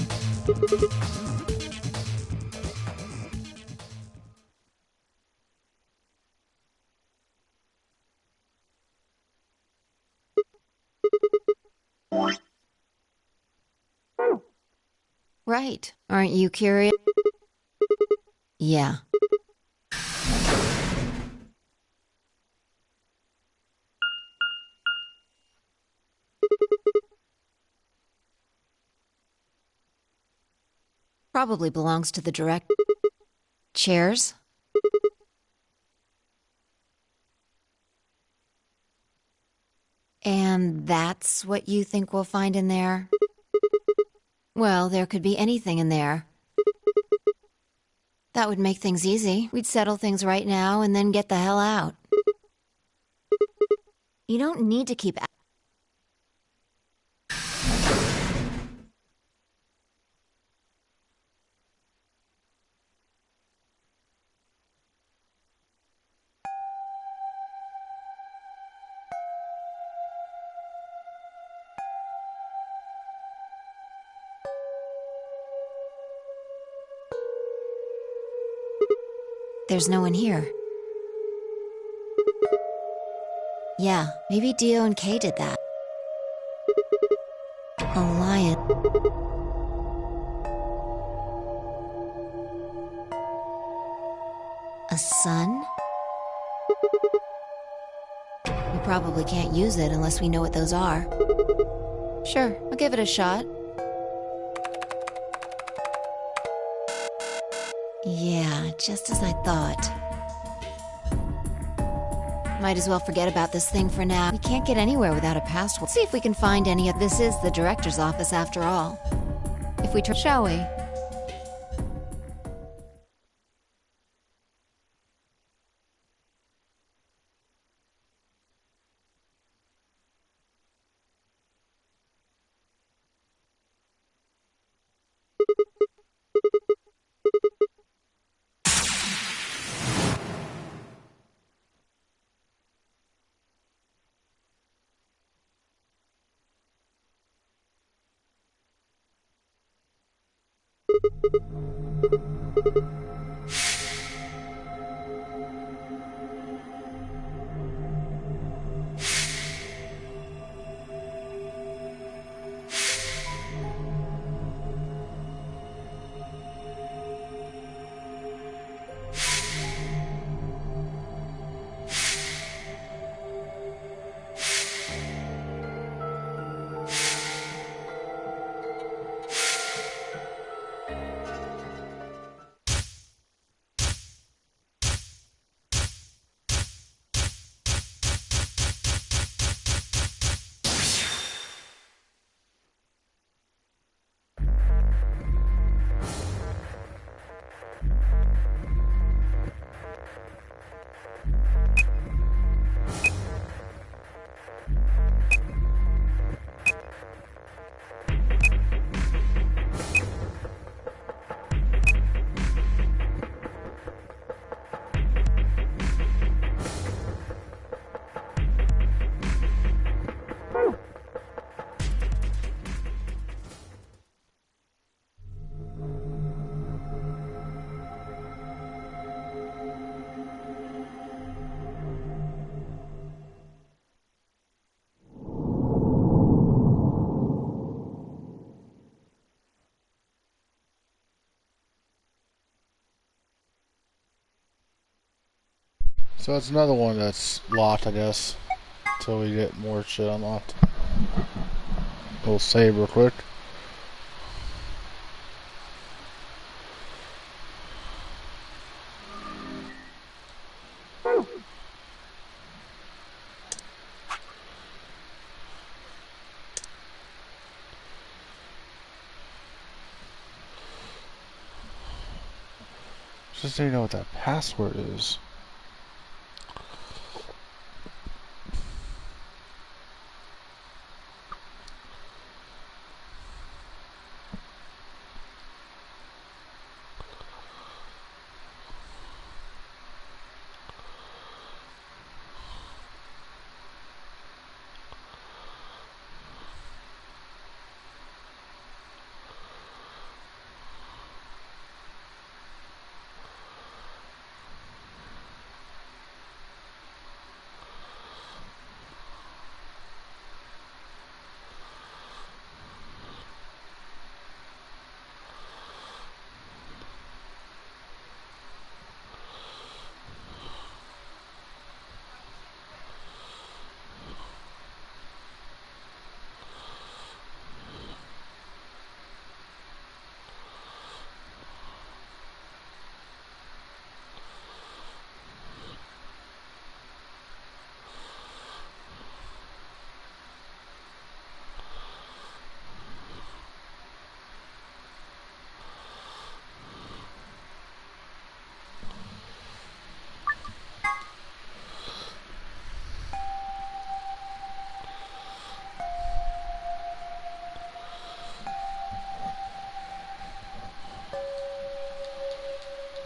Right. Aren't you curious? Yeah. Probably belongs to the direct... Chairs? And that's what you think we'll find in there? Well, there could be anything in there. That would make things easy. We'd settle things right now and then get the hell out. You don't need to keep... There's no one here. Yeah, maybe Dio and Kay did that. A lion. A sun? We probably can't use it unless we know what those are. Sure, I'll give it a shot. Yeah, just as I thought. Might as well forget about this thing for now. We can't get anywhere without a password. See if we can find any of this. Is the director's office after all. If we try, shall we? So that's another one that's locked, I guess, until we get more shit unlocked. We'll save real quick. Just so you know what that password is.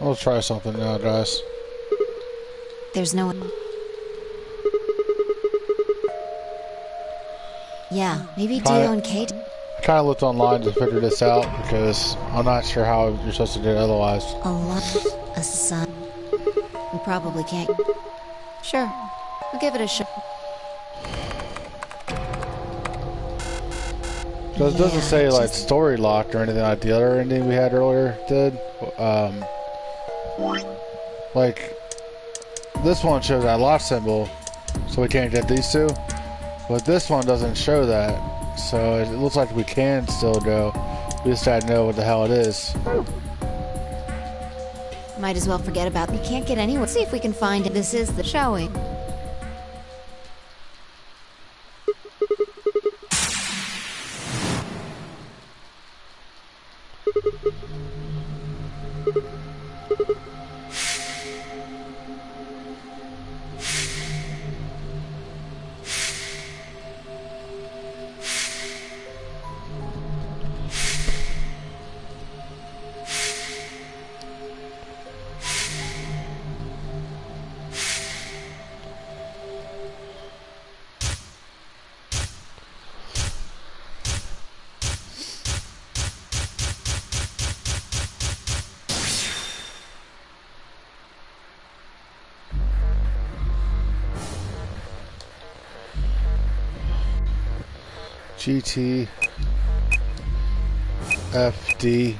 We'll try something now, guys. There's no... Yeah, maybe Dio and Kate... I kind of looked online to figure this out because I'm not sure how you're supposed to do it otherwise. A lot... A son... We probably can't... Sure. We'll give it a shot. Because it doesn't say like story locked or anything like the other ending we had earlier did. Like this one shows that lock symbol, so we can't get these two. But this one doesn't show that, so it looks like we can still go. We just gotta know what the hell it is. Might as well forget about it. We can't get anywhere. Let's see if we can find it. This is the, shall we? GT FD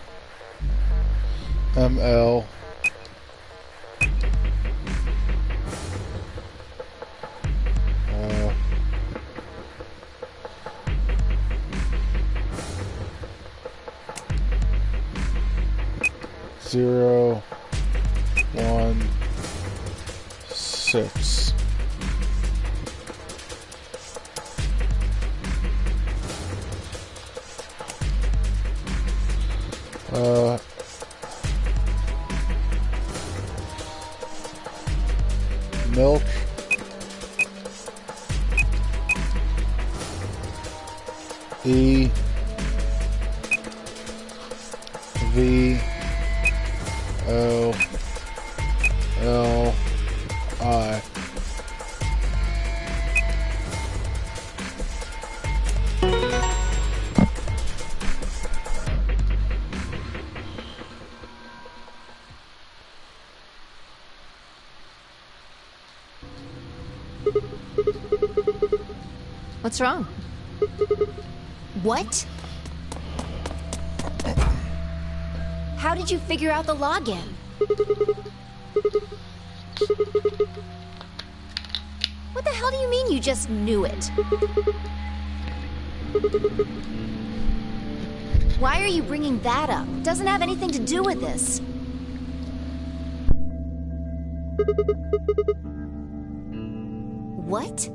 ML 016. Milk E V O L I. What's wrong? What? How did you figure out the login? What the hell do you mean you just knew it? Why are you bringing that up? It doesn't have anything to do with this. What?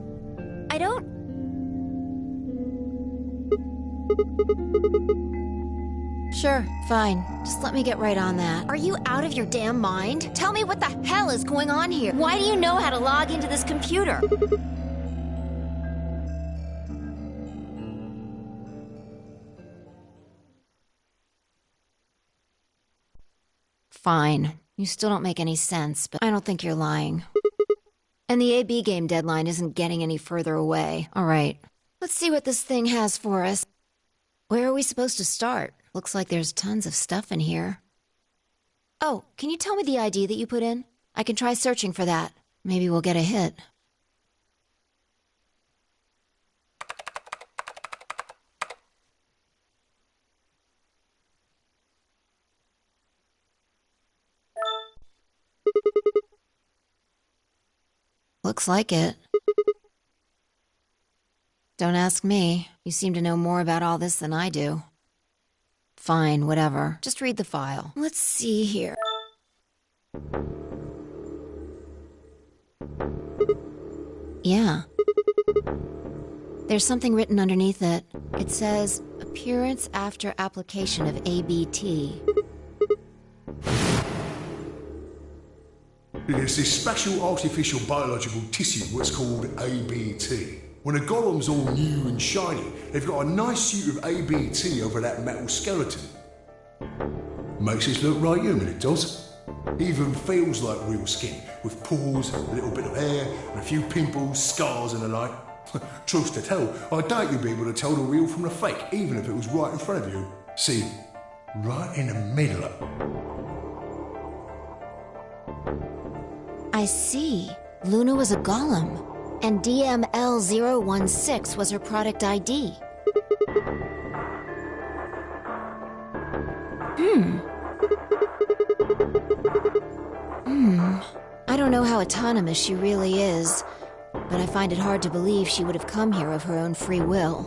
I don't... Sure, fine. Just let me get right on that. Are you out of your damn mind? Tell me what the hell is going on here. Why do you know how to log into this computer? Fine. You still don't make any sense, but I don't think you're lying. And the AB game deadline isn't getting any further away. All right. Let's see what this thing has for us. Where are we supposed to start? Looks like there's tons of stuff in here. Oh, can you tell me the ID that you put in? I can try searching for that. Maybe we'll get a hit. Looks like it. Don't ask me. You seem to know more about all this than I do. Fine, whatever. Just read the file. Let's see here. Yeah. There's something written underneath it. It says, appearance after application of ABT. There's this special artificial biological tissue, what's called ABT. When a golem's all new and shiny, they've got a nice suit of ABT over that metal skeleton. Makes us look right human, it does. Even feels like real skin, with pores, a little bit of hair, and a few pimples, scars and the like. Truth to tell, I doubt you'd be able to tell the real from the fake, even if it was right in front of you. See, right in the middle of... I see. Luna was a golem, and DML016 was her product ID. I don't know how autonomous she really is, but I find it hard to believe she would have come here of her own free will.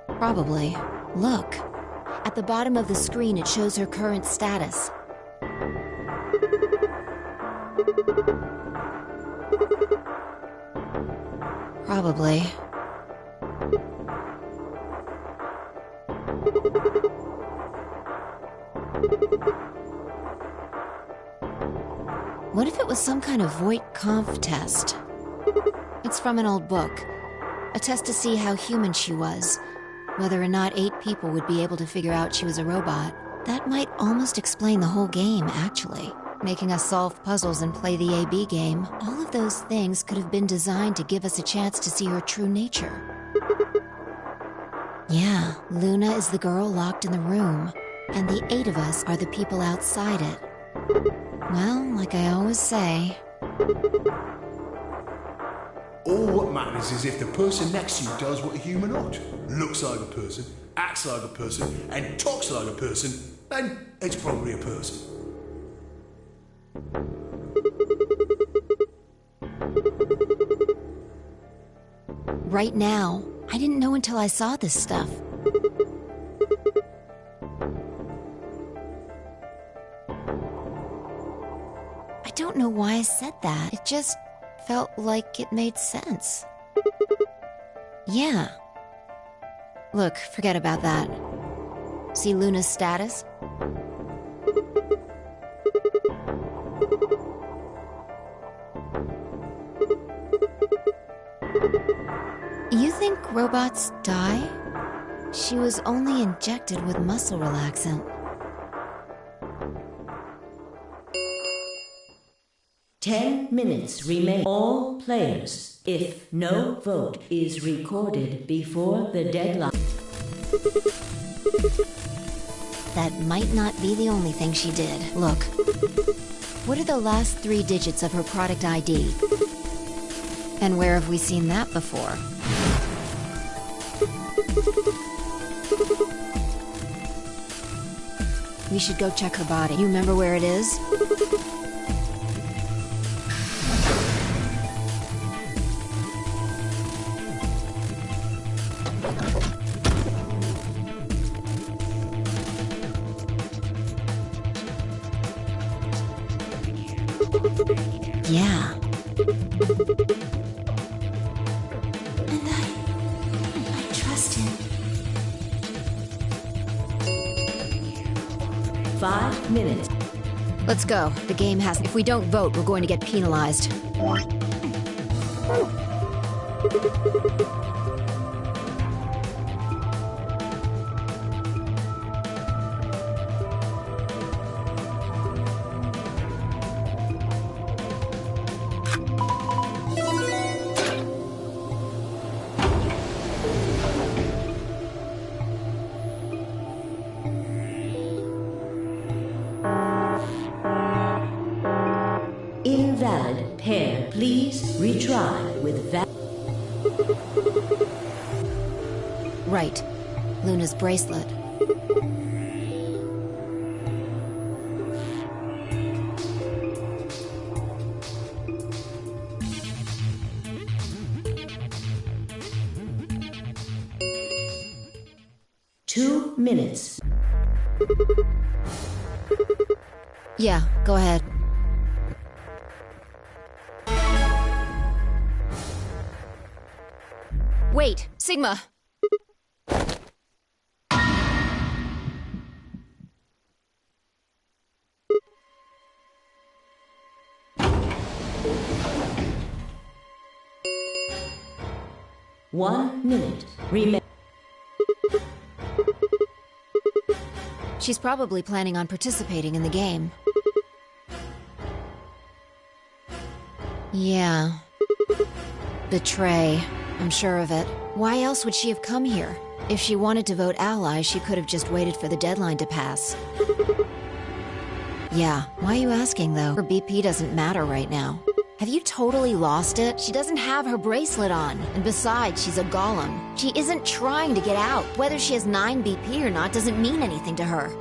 Probably. Look. At the bottom of the screen, it shows her current status. Probably. What if it was some kind of Voight-Kampff test? It's from an old book. A test to see how human she was. Whether or not 8 people would be able to figure out she was a robot. That might almost explain the whole game, actually. Making us solve puzzles and play the A-B game. All of those things could have been designed to give us a chance to see her true nature. Yeah, Luna is the girl locked in the room. And the 8 of us are the people outside it. Well, like I always say... All what matters is if the person next to you does what a human ought. Looks like a person, acts like a person, and talks like a person, then it's probably a person. Right now, I didn't know until I saw this stuff. I don't know why I said that. It just felt like it made sense. Yeah. Look, forget about that. See Luna's status? You think robots die? She was only injected with muscle relaxant. Ten minutes remain. All players, if no vote is recorded before the deadline. That might not be the only thing she did. Look. What are the last 3 digits of her product ID? And where have we seen that before? We should go check her body. You remember where it is? Yeah. And I trust him. 5 minutes. Let's go. The game has... If we don't vote, we're going to get penalized. Invalid pair. Please retry with Right. Luna's bracelet. Two minutes. Yeah, go ahead. Wait, Sigma! One minute. She's probably planning on participating in the game. Yeah. Betray. I'm sure of it. Why else would she have come here? If she wanted to vote ally, she could have just waited for the deadline to pass. Yeah, why are you asking though? Her BP doesn't matter right now. Have you totally lost it? She doesn't have her bracelet on. And besides, she's a golem. She isn't trying to get out. Whether she has 9 BP or not doesn't mean anything to her.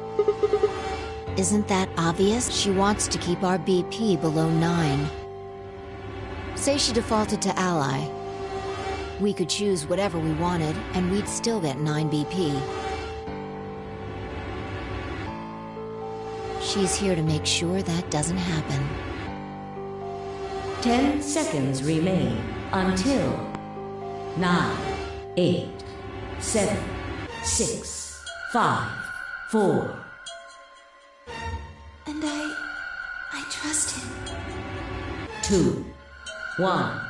Isn't that obvious? She wants to keep our BP below 9. Say she defaulted to ally. We could choose whatever we wanted, and we'd still get 9 BP. She's here to make sure that doesn't happen. 10 seconds remain until 9, 8, 7, 6, 5, 4. And I trust him. 2, 1.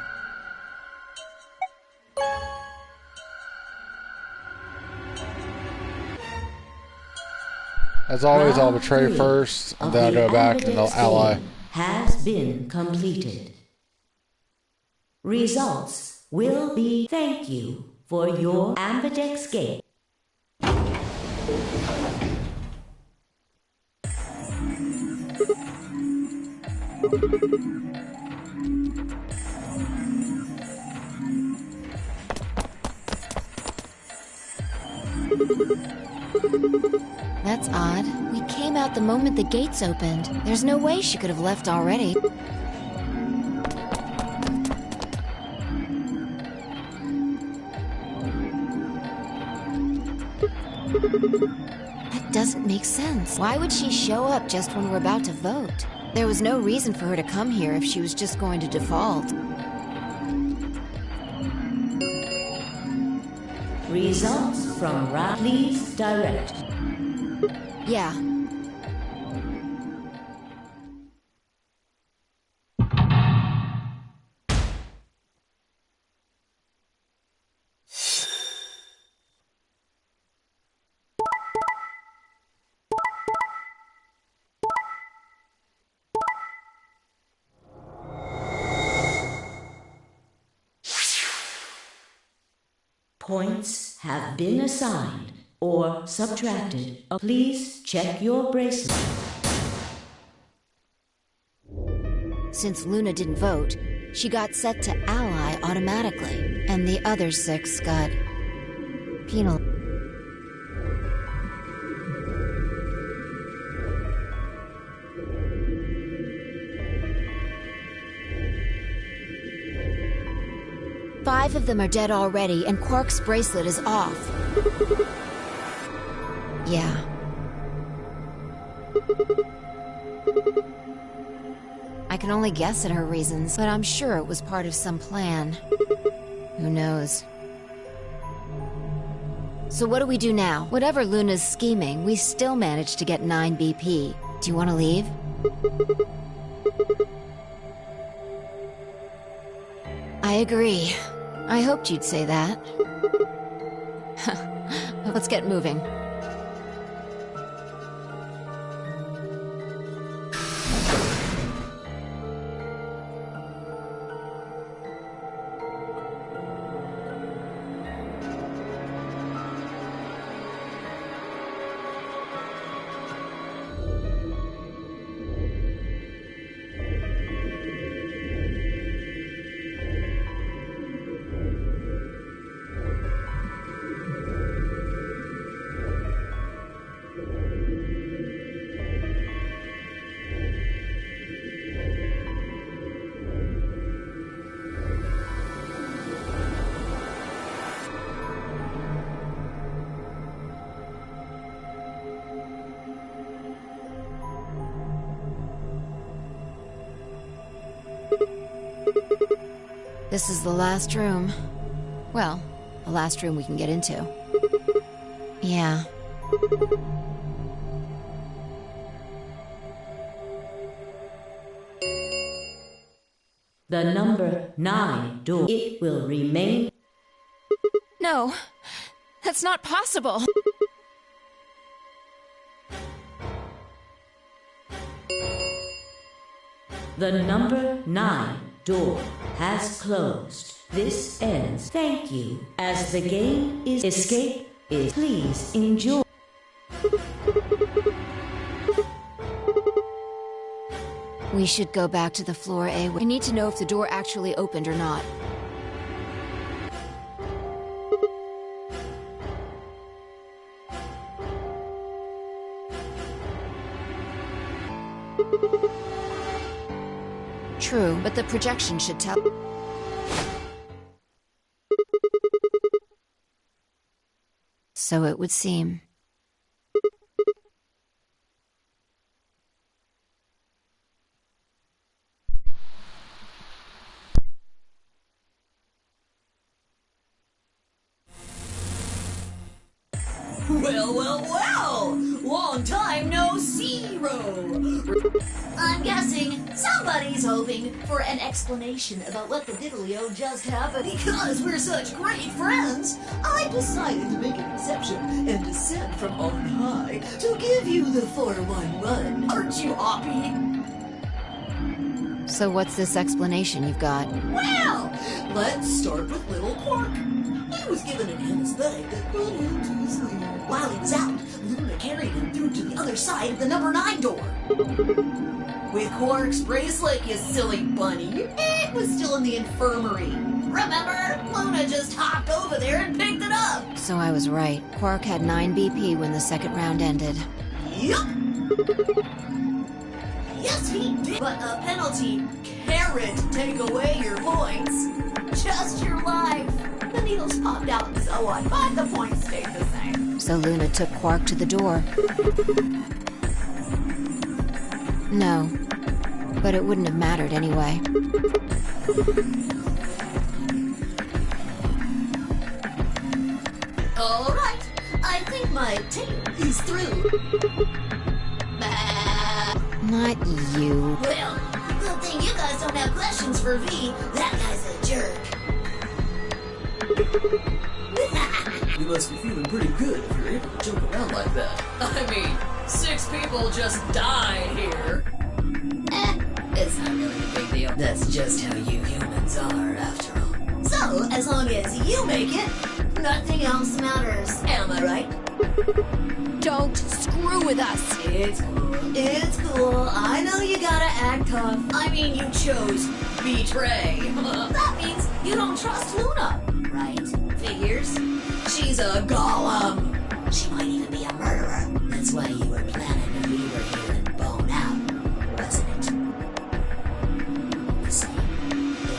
As always, I'll Round betray 3 first, and of then I'll the go back and Ambidex I'll ally. game has been completed. Results will be thank you for your Ambidex game. That's odd. We came out the moment the gates opened. There's no way she could have left already. That doesn't make sense. Why would she show up just when we're about to vote? There was no reason for her to come here if she was just going to default. Results from round. Please direct. Yeah. Points have been assigned or subtracted. Please check your bracelet. Since Luna didn't vote, she got set to ally automatically, and the other 6 got penal. Five of them are dead already, and Quark's bracelet is off. Yeah. I can only guess at her reasons, but I'm sure it was part of some plan. Who knows? So what do we do now? Whatever Luna's scheming, we still managed to get 9 BP. Do you want to leave? I agree. I hoped you'd say that. Let's get moving. This is the last room. Well, the last room we can get into. Yeah. The number 9 door. It will remain. No, that's not possible. The number 9 door has closed. This ends. Thank you. As the game is escape is please enjoy. We should go back to the floor A. I need to know if the door actually opened or not. True, but the projection should tell. So it would seem. Well, well, well! Long time no see-ro! I'm guessing somebody's hoping for an explanation about what the diddly-o just happened. Because we're such great friends, I decided to make an exception and descend from on high to give you the 411. Aren't you happy? So what's this explanation you've got? Well, let's start with little Quark. He was given an anesthetic that put him to sleep. While he was out, Luna carried him through to the other side of the number 9 door. With Quark's bracelet, you silly bunny. It was still in the infirmary. Remember? Luna just hopped over there and picked it up. So I was right. Quark had 9 BP when the second round ended. Yup. Yes, he did. But a penalty can't take away your points. Just your life. The needles popped out and so on, but the points stayed the same. So Luna took Quark to the door. No, but it wouldn't have mattered anyway. All right, I think my tape is through. Not you. Well, good thing you guys don't have questions for V. That guy's a jerk. You must be feeling pretty good if you're able to joke around like that. I mean, 6 people just died here. It's not really a big deal. That's just how you humans are, after all. So, as long as you make it, nothing else matters. Am I right? Don't screw with us! It's cool. It's cool. I know you gotta act tough. I mean, you chose betray. That means you don't trust Luna, right? Figures. She's a golem. She might even be a murderer. That's why you were planning to leave her here and bone out, wasn't it? You see,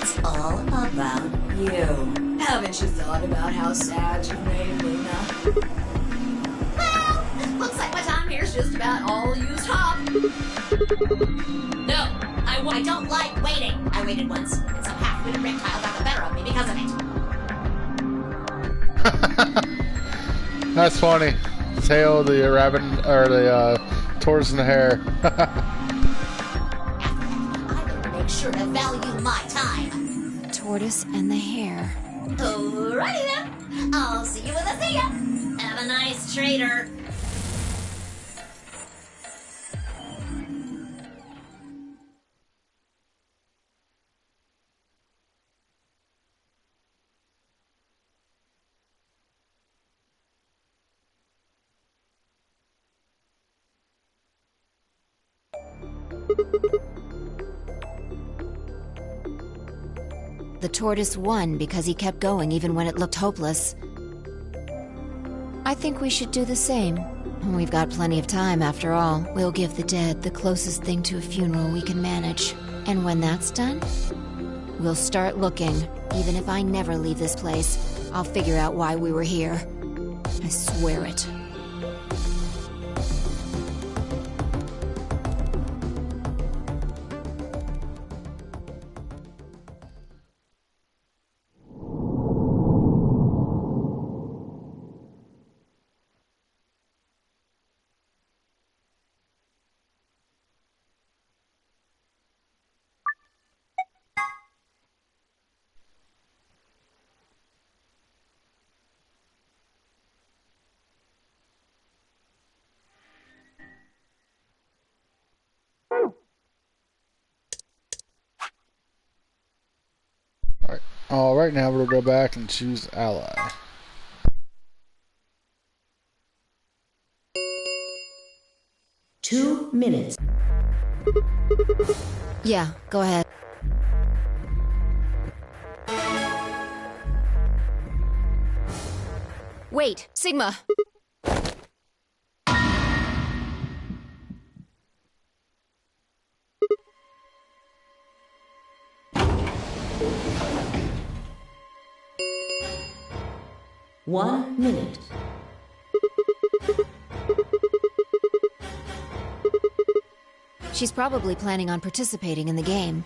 it's all about you. Haven't you thought about how sad you've made Luna? Well, looks like my time here's just about all used up. No, I don't like waiting. I waited once, and some half-witted reptile got the better of me because of it. That's funny. Tail, the rabbit, or the tortoise and the hare. I better make sure to value my time. Tortoise and the hare. Alrighty then. I'll see you when I see ya. Have a nice trader. The tortoise won because he kept going even when it looked hopeless. I think we should do the same. We've got plenty of time after all. We'll give the dead the closest thing to a funeral we can manage. And when that's done, we'll start looking. Even if I never leave this place, I'll figure out why we were here. I swear it. Alright, now we'll go back and choose ally. Two minutes. Yeah, go ahead. Wait, Sigma! One minute. She's probably planning on participating in the game.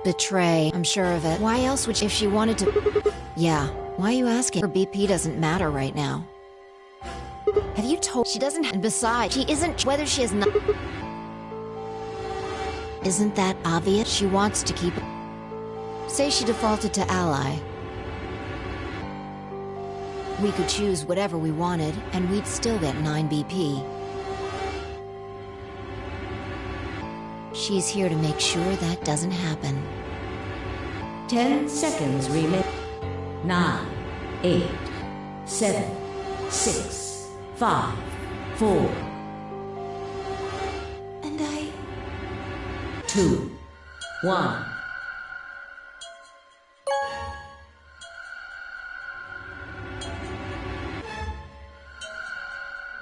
Betray, I'm sure of it. Why else would she, if she wanted to... Yeah, why are you asking? Her BP doesn't matter right now. Have you told... She doesn't... And besides, she isn't... Whether she is not... Isn't that obvious? She wants to keep... Say she defaulted to ally. We could choose whatever we wanted, and we'd still get 9 BP. She's here to make sure that doesn't happen. 10 seconds remain. 9, 8, 7, 6, 5, 4. And I... 2, 1.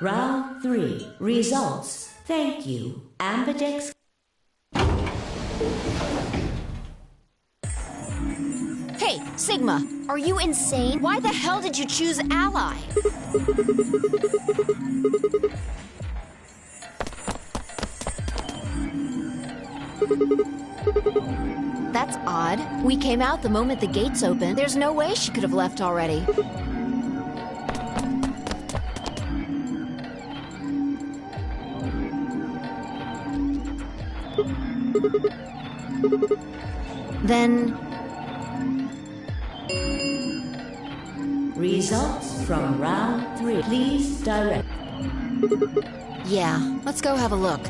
Round 3. Results. Thank you. Ambidex. Hey, Sigma, are you insane? Why the hell did you choose ally? That's odd. We came out the moment the gates opened. There's no way she could have left already. Then... Results from round 3. Please direct. Yeah, let's go have a look.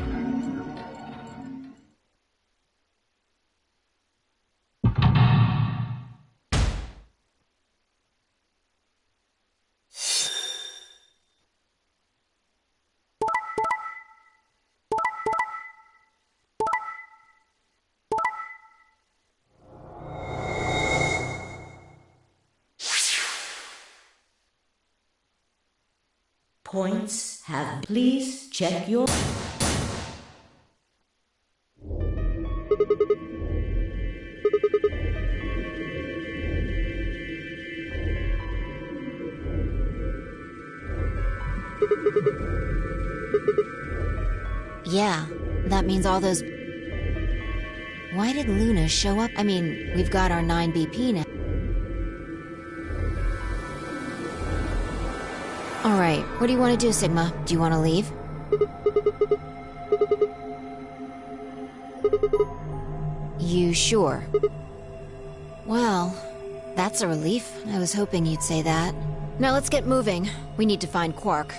Points have. Please check your. Yeah, that means all those... Why did Luna show up? I mean, we've got our 9 BP now. Alright, what do you want to do, Sigma? Do you want to leave? You sure? Well, that's a relief. I was hoping you'd say that. Now let's get moving. We need to find Quark.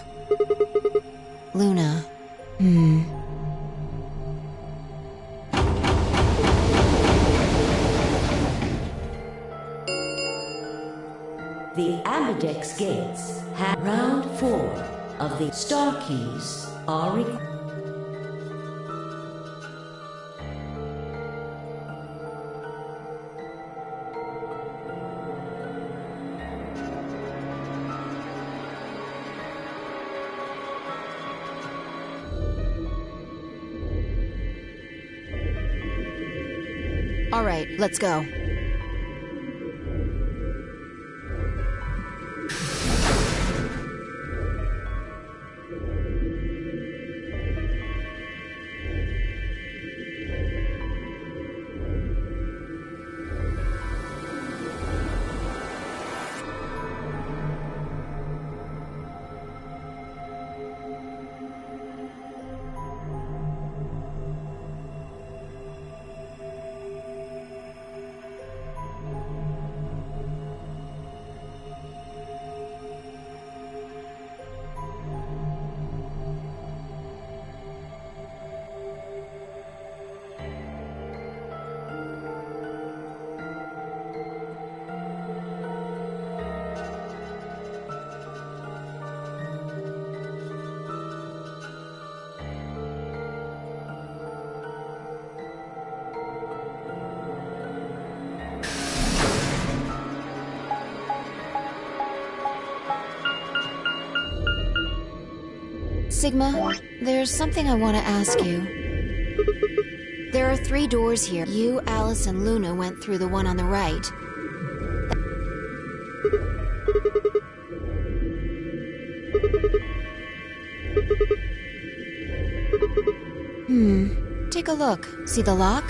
Luna. The Ambidex gates have round 4 of the star keys are required. All right, let's go. Sigma, there's something I want to ask you. There are 3 doors here. You, Alice, and Luna went through the one on the right. Take a look. See the lock?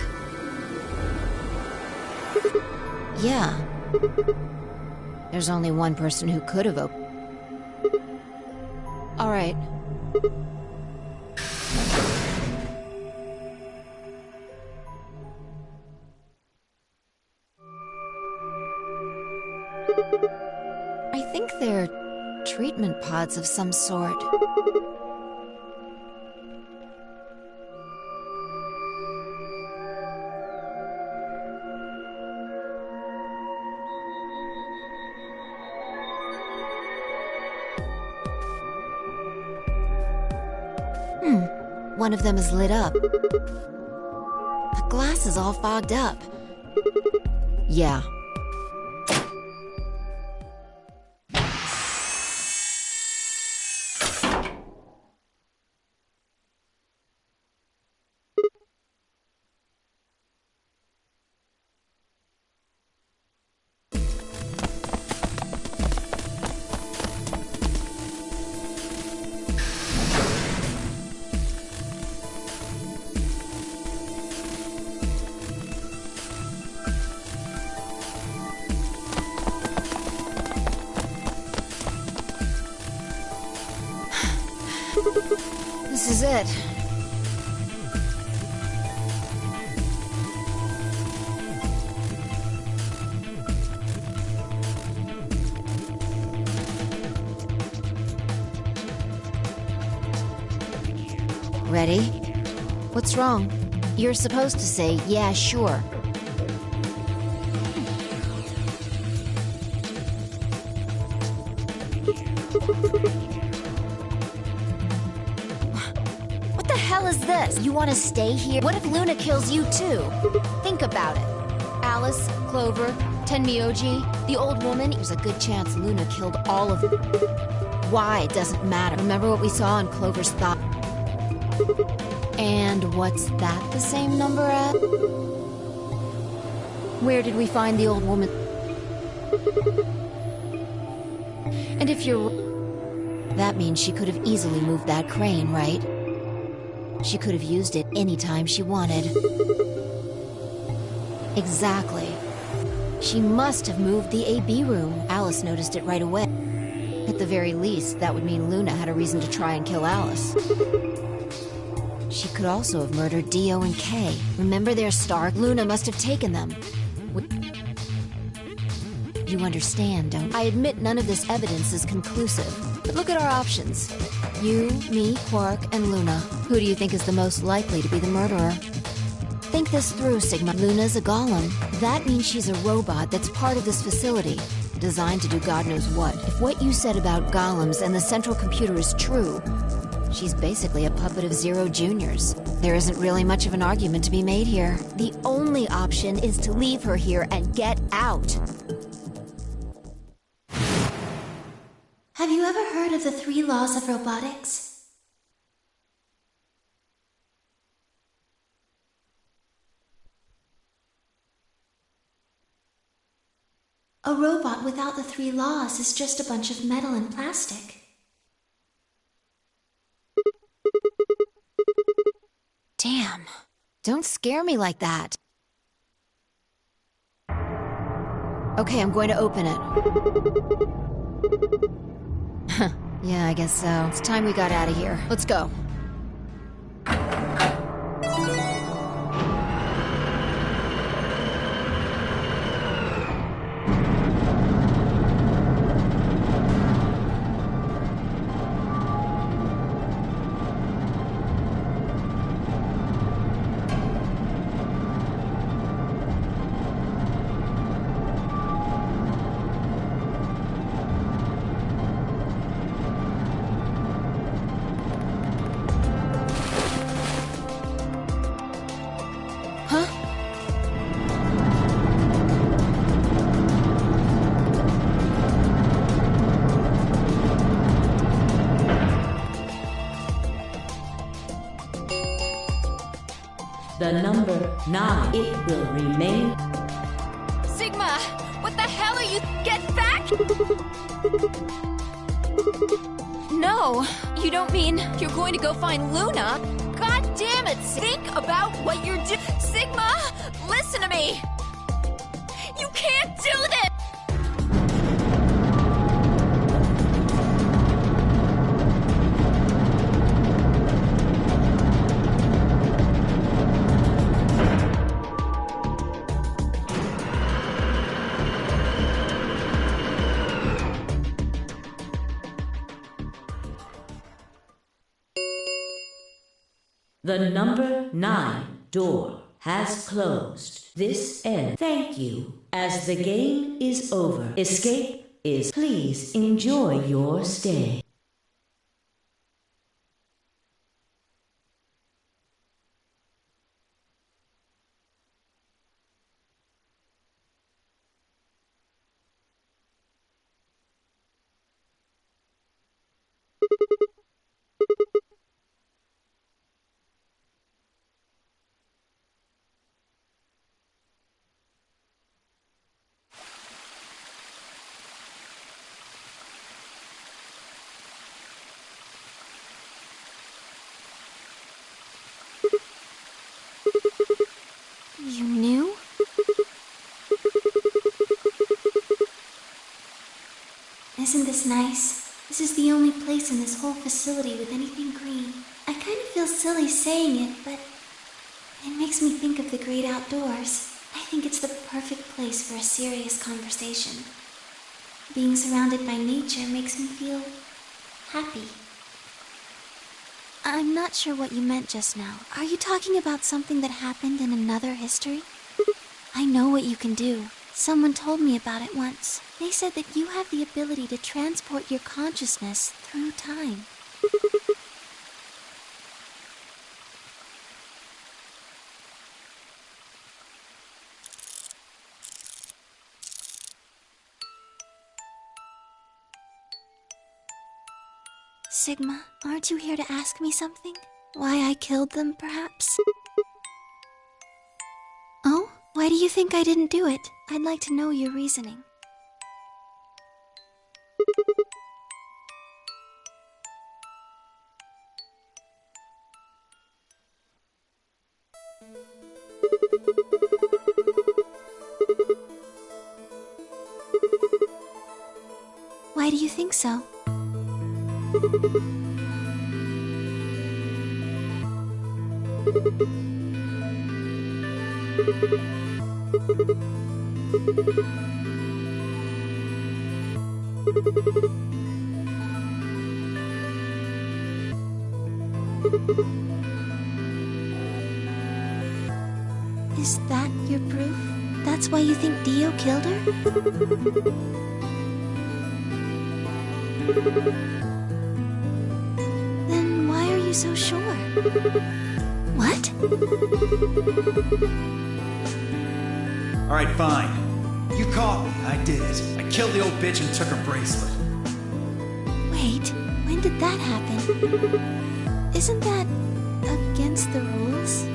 Yeah. There's only one person who could have opened. All right. I think they're treatment pods of some sort. One of them is lit up. The glass is all fogged up. Yeah. This is it. Ready? What's wrong? You're supposed to say, yeah, sure. What the hell is this? You want to stay here? What if Luna kills you too? Think about it. Alice, Clover, Tenmyoji, the old woman. There's a good chance Luna killed all of them. Why doesn't matter. Remember what we saw in Clover's thought? And what's that the same number as? Where did we find the old woman? And if you're... that means she could have easily moved that crane, right? She could have used it anytime she wanted. Exactly. She must have moved the AB room. Alice noticed it right away. At the very least, that would mean Luna had a reason to try and kill Alice. She could also have murdered Dio and Kay. Remember their star? Luna must have taken them. You understand, don't you? I admit none of this evidence is conclusive. But look at our options. You, me, Quark, and Luna. Who do you think is the most likely to be the murderer? Think this through, Sigma. Luna's a golem. That means she's a robot that's part of this facility, designed to do God knows what. If what you said about golems and the central computer is true, she's basically a puppet of Zero Junior's. There isn't really much of an argument to be made here. The only option is to leave her here and get out. Have you ever heard of the 3 laws of robotics? A robot without the 3 laws is just a bunch of metal and plastic. Damn. Don't scare me like that. Okay, I'm going to open it. Yeah, I guess so. It's time we got out of here. Let's go. The number 9, it will remain. Sigma! What the hell are you? Get back! No, you don't mean you're going to go find Luna? God damn it! Think about what you're doing. Sigma, listen to me! You can't can't do this! The number 9 door has closed. This ends. Thank you. As the game is over, escape is. Please enjoy your stay. You knew? Isn't this nice? This is the only place in this whole facility with anything green. I kind of feel silly saying it, but it makes me think of the great outdoors. I think it's the perfect place for a serious conversation. Being surrounded by nature makes me feel happy. I'm not sure what you meant just now. Are you talking about something that happened in another history? I know what you can do. Someone told me about it once. They said that you have the ability to transport your consciousness through time. Sigma, aren't you here to ask me something? Why I killed them, perhaps? Oh? Why do you think I didn't do it? I'd like to know your reasoning. Why do you think so? Is that your proof? That's why you think Dio killed her? Then why are you so sure? What? Alright, fine. You caught me. I did it. I killed the old bitch and took her bracelet. Wait, when did that happen? Isn't that against the rules?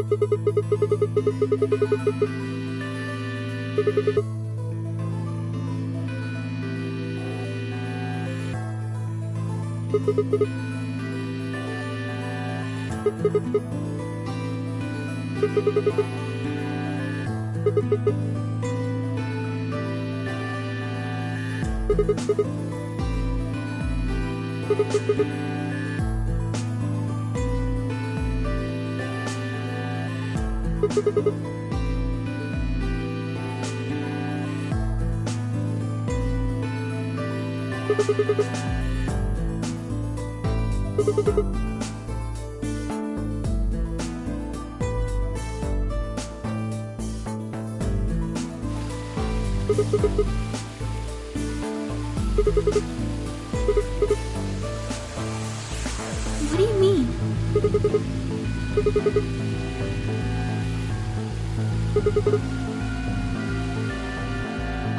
What do you mean?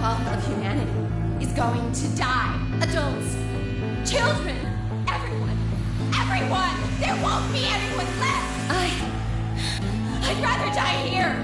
All of humanity is going to die. Adults, children, everyone, everyone! There won't be anyone left! I'd rather die here!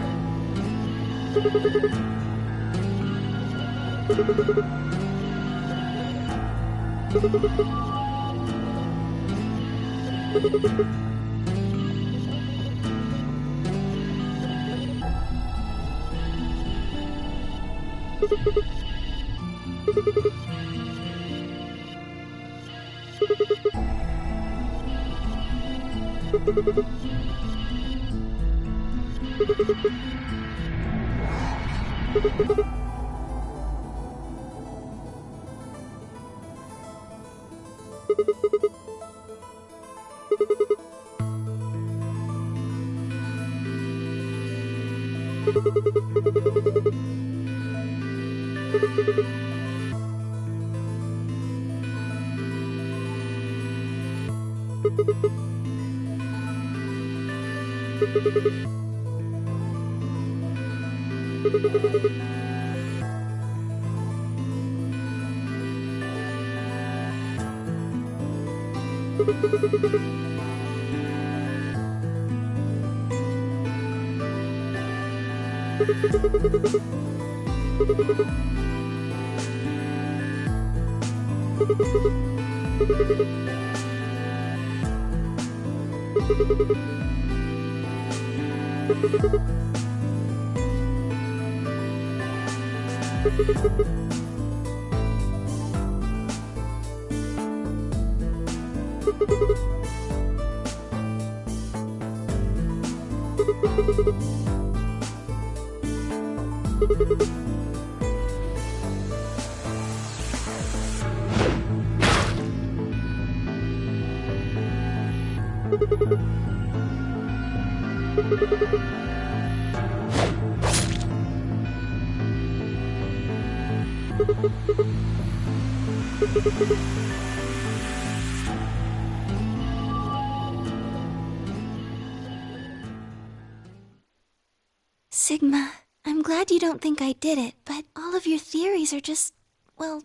Sigma, I'm glad you don't think I did it, but all of your theories are just, well,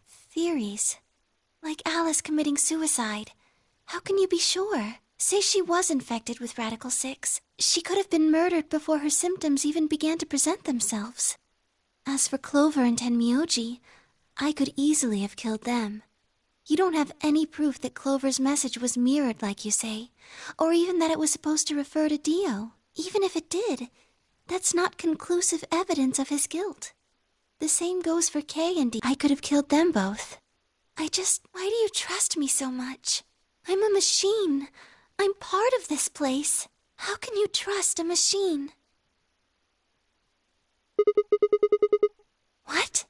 theories. Like Alice committing suicide. How can you be sure? Say she was infected with Radical 6. She could have been murdered before her symptoms even began to present themselves. As for Clover and Tenmyoji, I could easily have killed them. You don't have any proof that Clover's message was mirrored like you say, or even that it was supposed to refer to Dio. Even if it did, that's not conclusive evidence of his guilt. The same goes for Kay and D. I could have killed them both. Why do you trust me so much? I'm a machine. I'm part of this place. How can you trust a machine? What?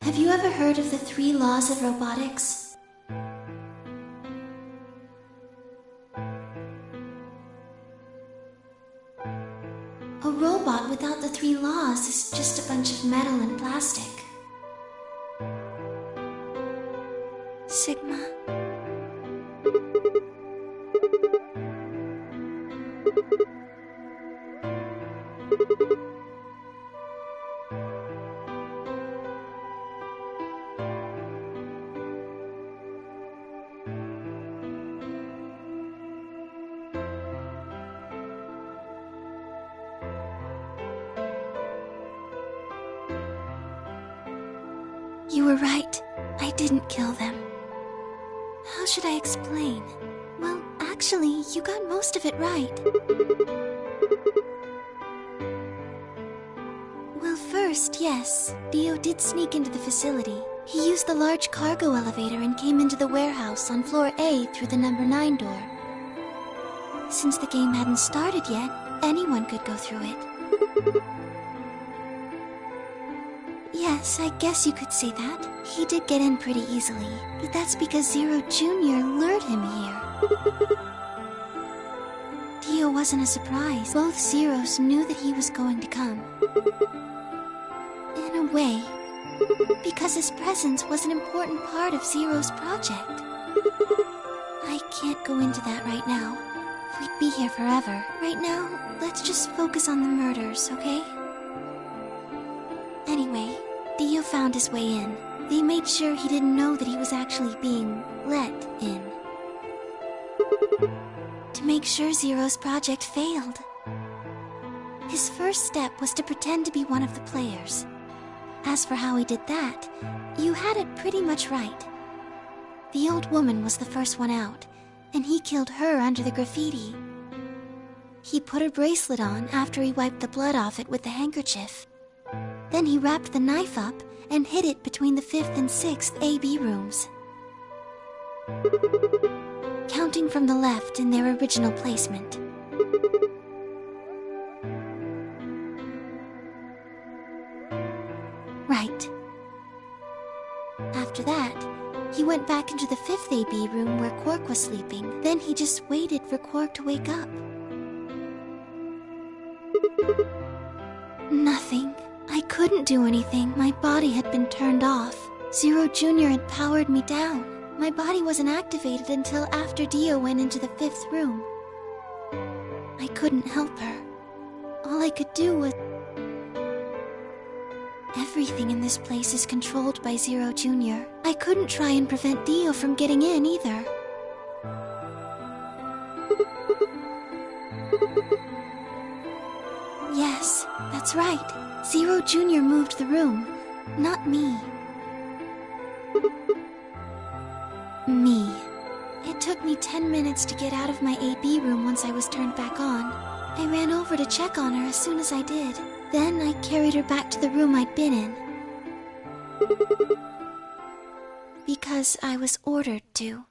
Have you ever heard of the 3 laws of robotics? A robot without the 3 laws is just a bunch of metal and plastic. Sigma. You were right. I didn't kill them. How should I explain? Well, actually, you got most of it right. Well, first, yes, Dio did sneak into the facility. He used the large cargo elevator and came into the warehouse on floor A through the number 9 door. Since the game hadn't started yet, anyone could go through it. Yes, I guess you could say that. He did get in pretty easily, but that's because Zero Jr. lured him here. Dio wasn't a surprise. Both Zeros knew that he was going to come. In a way, because his presence was an important part of Zero's project. I can't go into that right now. We'd be here forever. Right now, let's just focus on the murders, okay? Anyway, Dio found his way in. They made sure he didn't know that he was actually being let in. To make sure Zero's project failed. His first step was to pretend to be one of the players. As for how he did that, you had it pretty much right. The old woman was the first one out, and he killed her under the graffiti. He put her bracelet on after he wiped the blood off it with the handkerchief. Then he wrapped the knife up and hid it between the 5th and 6th AB rooms. Counting from the left in their original placement. Right. After that, he went back into the 5th AB room where Quark was sleeping. Then he just waited for Quark to wake up. Nothing. I couldn't do anything. My body had been turned off. Zero Jr. had powered me down. My body wasn't activated until after Dio went into the 5th room. I couldn't help her. All I could do was... Everything in this place is controlled by Zero Jr. I couldn't try and prevent Dio from getting in either. Yes, that's right. Zero Jr. moved the room, not me. Me. It took me 10 minutes to get out of my AB room once I was turned back on. I ran over to check on her as soon as I did. Then I carried her back to the room I'd been in. Because I was ordered to.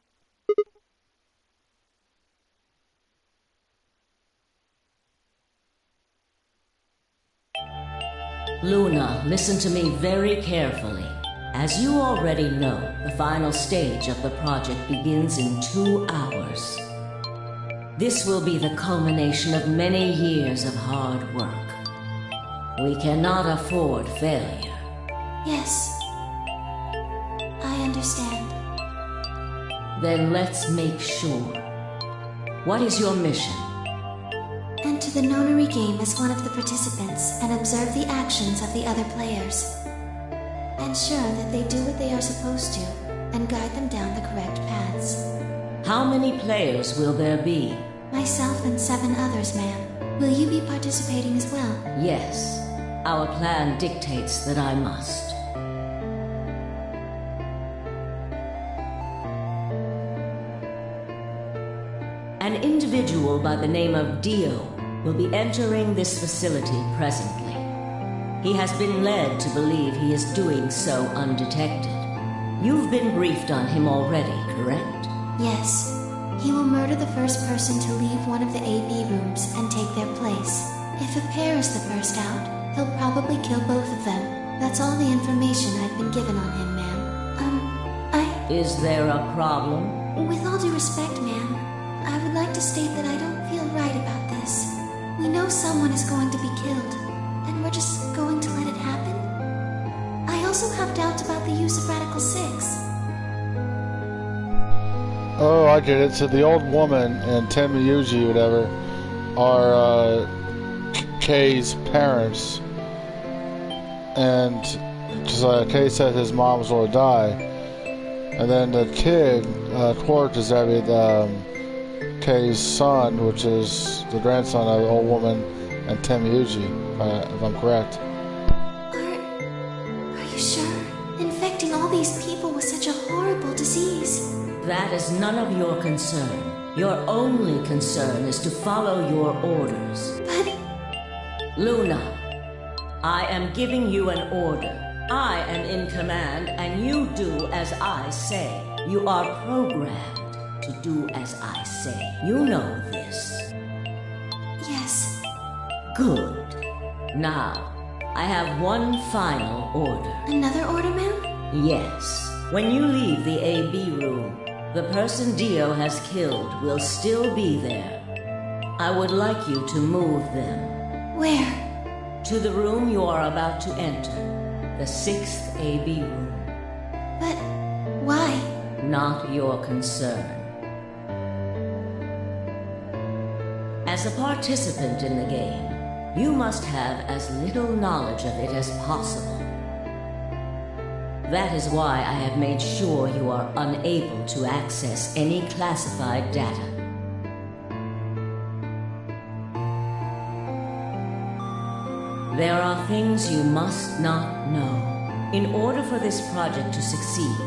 Luna, listen to me very carefully. As you already know, the final stage of the project begins in 2 hours. This will be the culmination of many years of hard work. We cannot afford failure. Yes. I understand. Then let's make sure. What is your mission? Enter the Nonary game as one of the participants and observe the actions of the other players. Ensure that they do what they are supposed to and guide them down the correct paths. How many players will there be? Myself and 7 others, ma'am. Will you be participating as well? Yes. Our plan dictates that I must. An individual by the name of Dio will be entering this facility presently. He has been led to believe he is doing so undetected. You've been briefed on him already, correct? Yes. He will murder the first person to leave one of the AB rooms and take their place. If a pair is the first out, he'll probably kill both of them. That's all the information I've been given on him, ma'am. Is there a problem? With all due respect, ma'am, I would like to state that I don't feel right about this. We know someone is going to be killed, and we're just going to let it happen? I also have doubts about the use of Radical 6. Oh, I get it. So the old woman and Temiyuji, whatever, are Kei's parents. And just like Kei said, his mom was going to die. And then the kid, Quark, is Kei's son, which is the grandson of the old woman and Temiyuji, if I'm correct. Are you sure? Infecting these people with such a horrible disease? That is none of your concern. Your only concern is to follow your orders. But... Luna, I am giving you an order. I am in command, and you do as I say. You are programmed to do as I say. You know this. Yes. Good. Now, I have one final order. Another order, ma'am? Yes. When you leave the AB room, the person Dio has killed will still be there. I would like you to move them. Where? To the room you are about to enter, the 6th AB room. But why? Not your concern. As a participant in the game, you must have as little knowledge of it as possible. That is why I have made sure you are unable to access any classified data. There are things you must not know. In order for this project to succeed,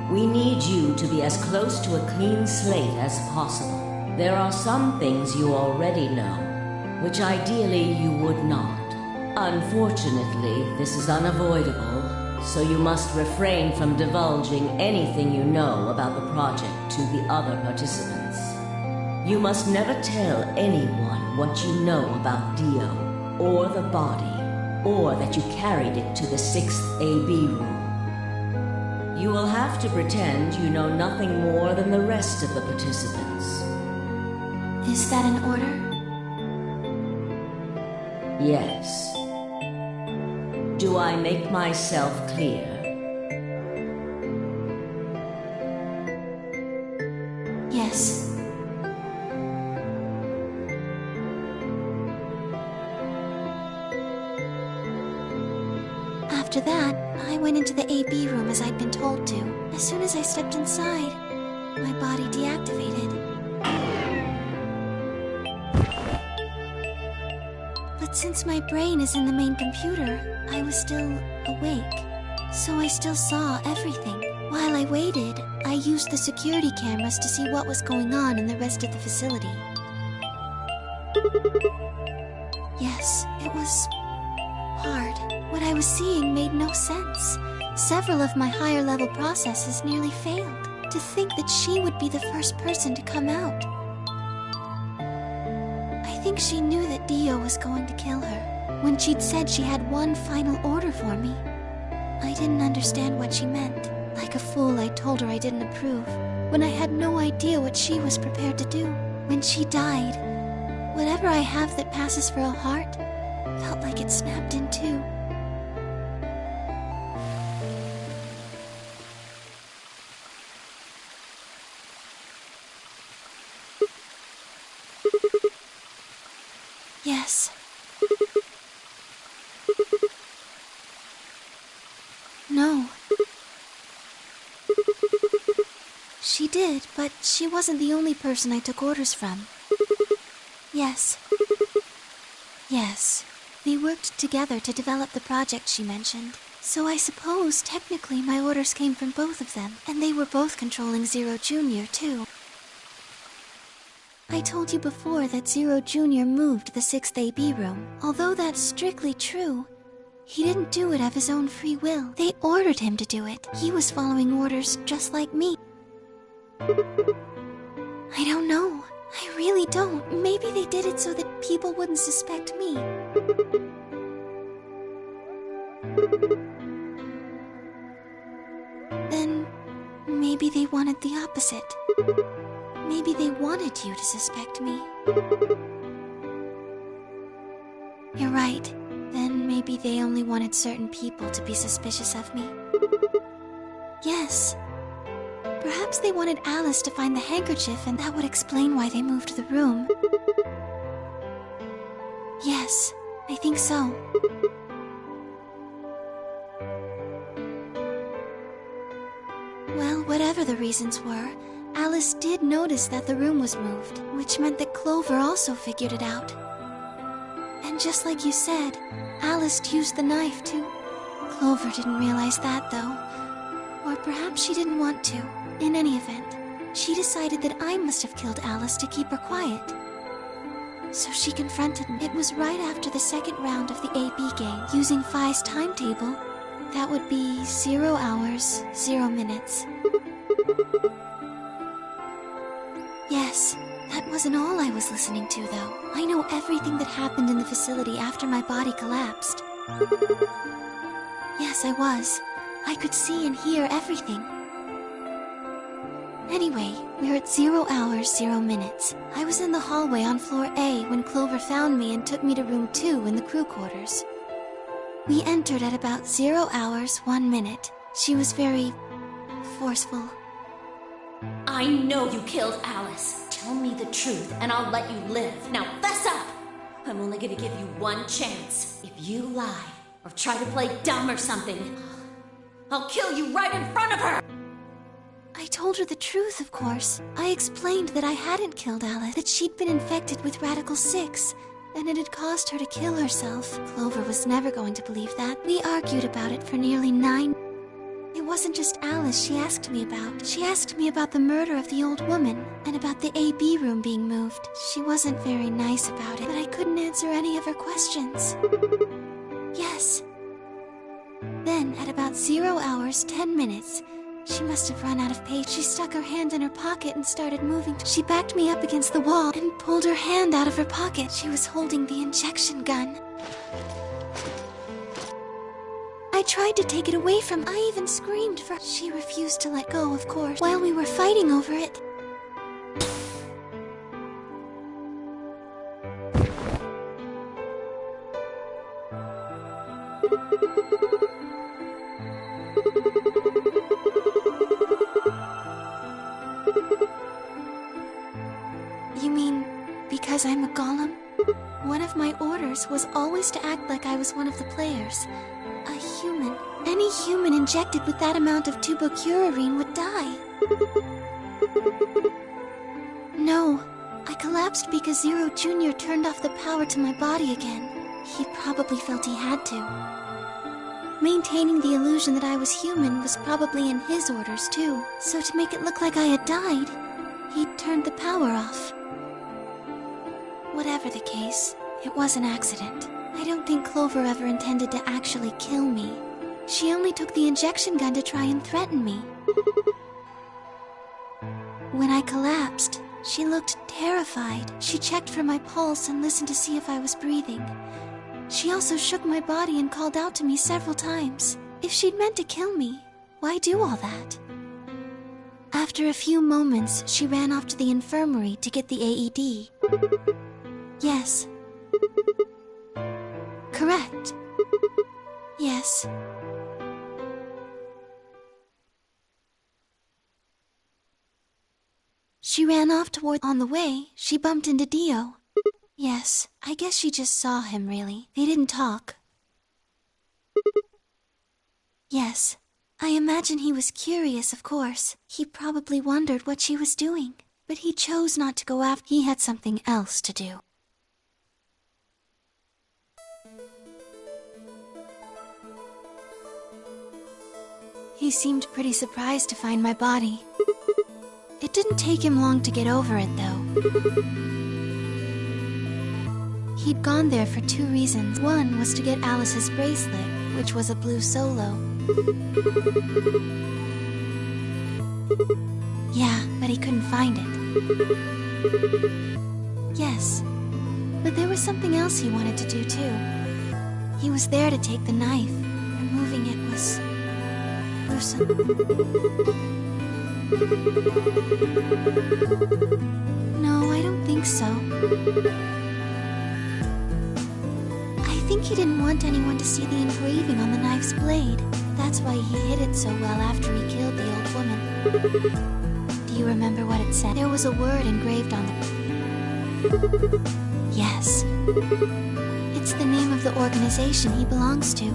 we need you to be as close to a clean slate as possible. There are some things you already know, which ideally you would not. Unfortunately, this is unavoidable, so you must refrain from divulging anything you know about the project to the other participants. You must never tell anyone what you know about Dio, or the body, or that you carried it to the 6th AB room. You will have to pretend you know nothing more than the rest of the participants. Is that an order? Yes. Do I make myself clear? Yes. After that, I went into the AB room as I'd been told to. As soon as I stepped inside, my body deactivated. But since my brain is in the main computer, I was still awake. So I still saw everything. While I waited, I used the security cameras to see what was going on in the rest of the facility. Yes, it was hard. What I was seeing made no sense. Several of my higher level processes nearly failed. To think that she would be the first person to come out. I think she knew that Dio was going to kill her. When she'd said she had one final order for me, I didn't understand what she meant. Like a fool, I told her I didn't approve, when I had no idea what she was prepared to do. When she died, whatever I have that passes for a heart felt like it snapped in two. Yes. No. She did, but she wasn't the only person I took orders from. Yes. Yes. They worked together to develop the project she mentioned. So I suppose, technically, my orders came from both of them, and they were both controlling Zero Jr., too. I told you before that Zero Jr. moved the 6th AB room. Although that's strictly true, he didn't do it of his own free will. They ordered him to do it. He was following orders just like me. I don't know. I really don't. Maybe they did it so that people wouldn't suspect me. Then, maybe they wanted the opposite. Maybe they wanted you to suspect me. You're right. Then maybe they only wanted certain people to be suspicious of me. Yes. Perhaps they wanted Alice to find the handkerchief, and that would explain why they moved the room. Yes, I think so. Well, whatever the reasons were, Alice did notice that the room was moved, which meant that Clover also figured it out. And just like you said, Alice used the knife to... Clover didn't realize that, though. Or perhaps she didn't want to. In any event, she decided that I must have killed Alice to keep her quiet. So she confronted me. It was right after the second round of the AB game. Using Phi's timetable, that would be 0 hours, 0 minutes. Yes, that wasn't all I was listening to, though. I know everything that happened in the facility after my body collapsed. Yes, I was. I could see and hear everything. Anyway, we're at 0 hours, 0 minutes. I was in the hallway on floor A when Clover found me and took me to room 2 in the crew quarters. We entered at about 0 hours, 1 minute. She was very forceful. I know you killed Alice. Tell me the truth and I'll let you live. Now fess up! I'm only gonna give you one chance. If you lie or try to play dumb or something, I'll kill you right in front of her! I told her the truth, of course. I explained that I hadn't killed Alice, that she'd been infected with Radical 6, and it had caused her to kill herself. Clover was never going to believe that. We argued about it for nearly 9. It wasn't just Alice she asked me about. She asked me about the murder of the old woman, and about the AB room being moved. She wasn't very nice about it, but I couldn't answer any of her questions. Yes. Then, at about 0 hours, 10 minutes, she must have run out of patience. She stuck her hand in her pocket and started moving. She backed me up against the wall and pulled her hand out of her pocket. She was holding the injection gun. I tried to take it away from her. I even screamed for her. She refused to let go, of course, while we were fighting over it. You mean because I'm a golem? One of my orders was always to act like I was one of the players. A human. Any human injected with that amount of tubocurarine would die. No, I collapsed because Zero Jr. turned off the power to my body again. He probably felt he had to. Maintaining the illusion that I was human was probably in his orders too. So to make it look like I had died, he turned the power off. Whatever the case, it was an accident. I don't think Clover ever intended to actually kill me. She only took the injection gun to try and threaten me. When I collapsed, she looked terrified. She checked for my pulse and listened to see if I was breathing. She also shook my body and called out to me several times. If she'd meant to kill me, why do all that? After a few moments, she ran off to the infirmary to get the AED. Yes. Correct. Yes. She ran off toward... On the way, she bumped into Dio. Yes, I guess she just saw him, really. They didn't talk. Yes, I imagine he was curious, of course. He probably wondered what she was doing. But he chose not to go after... He had something else to do. He seemed pretty surprised to find my body. It didn't take him long to get over it, though. He'd gone there for 2 reasons. One was to get Alice's bracelet, which was a blue solo. Yeah, but he couldn't find it. Yes, but there was something else he wanted to do, too. He was there to take the knife. Removing it was... gruesome. No, I don't think so. I think he didn't want anyone to see the engraving on the knife's blade. That's why he hid it so well after he killed the old woman. Do you remember what it said? There was a word engraved on the... Yes. It's the name of the organization he belongs to.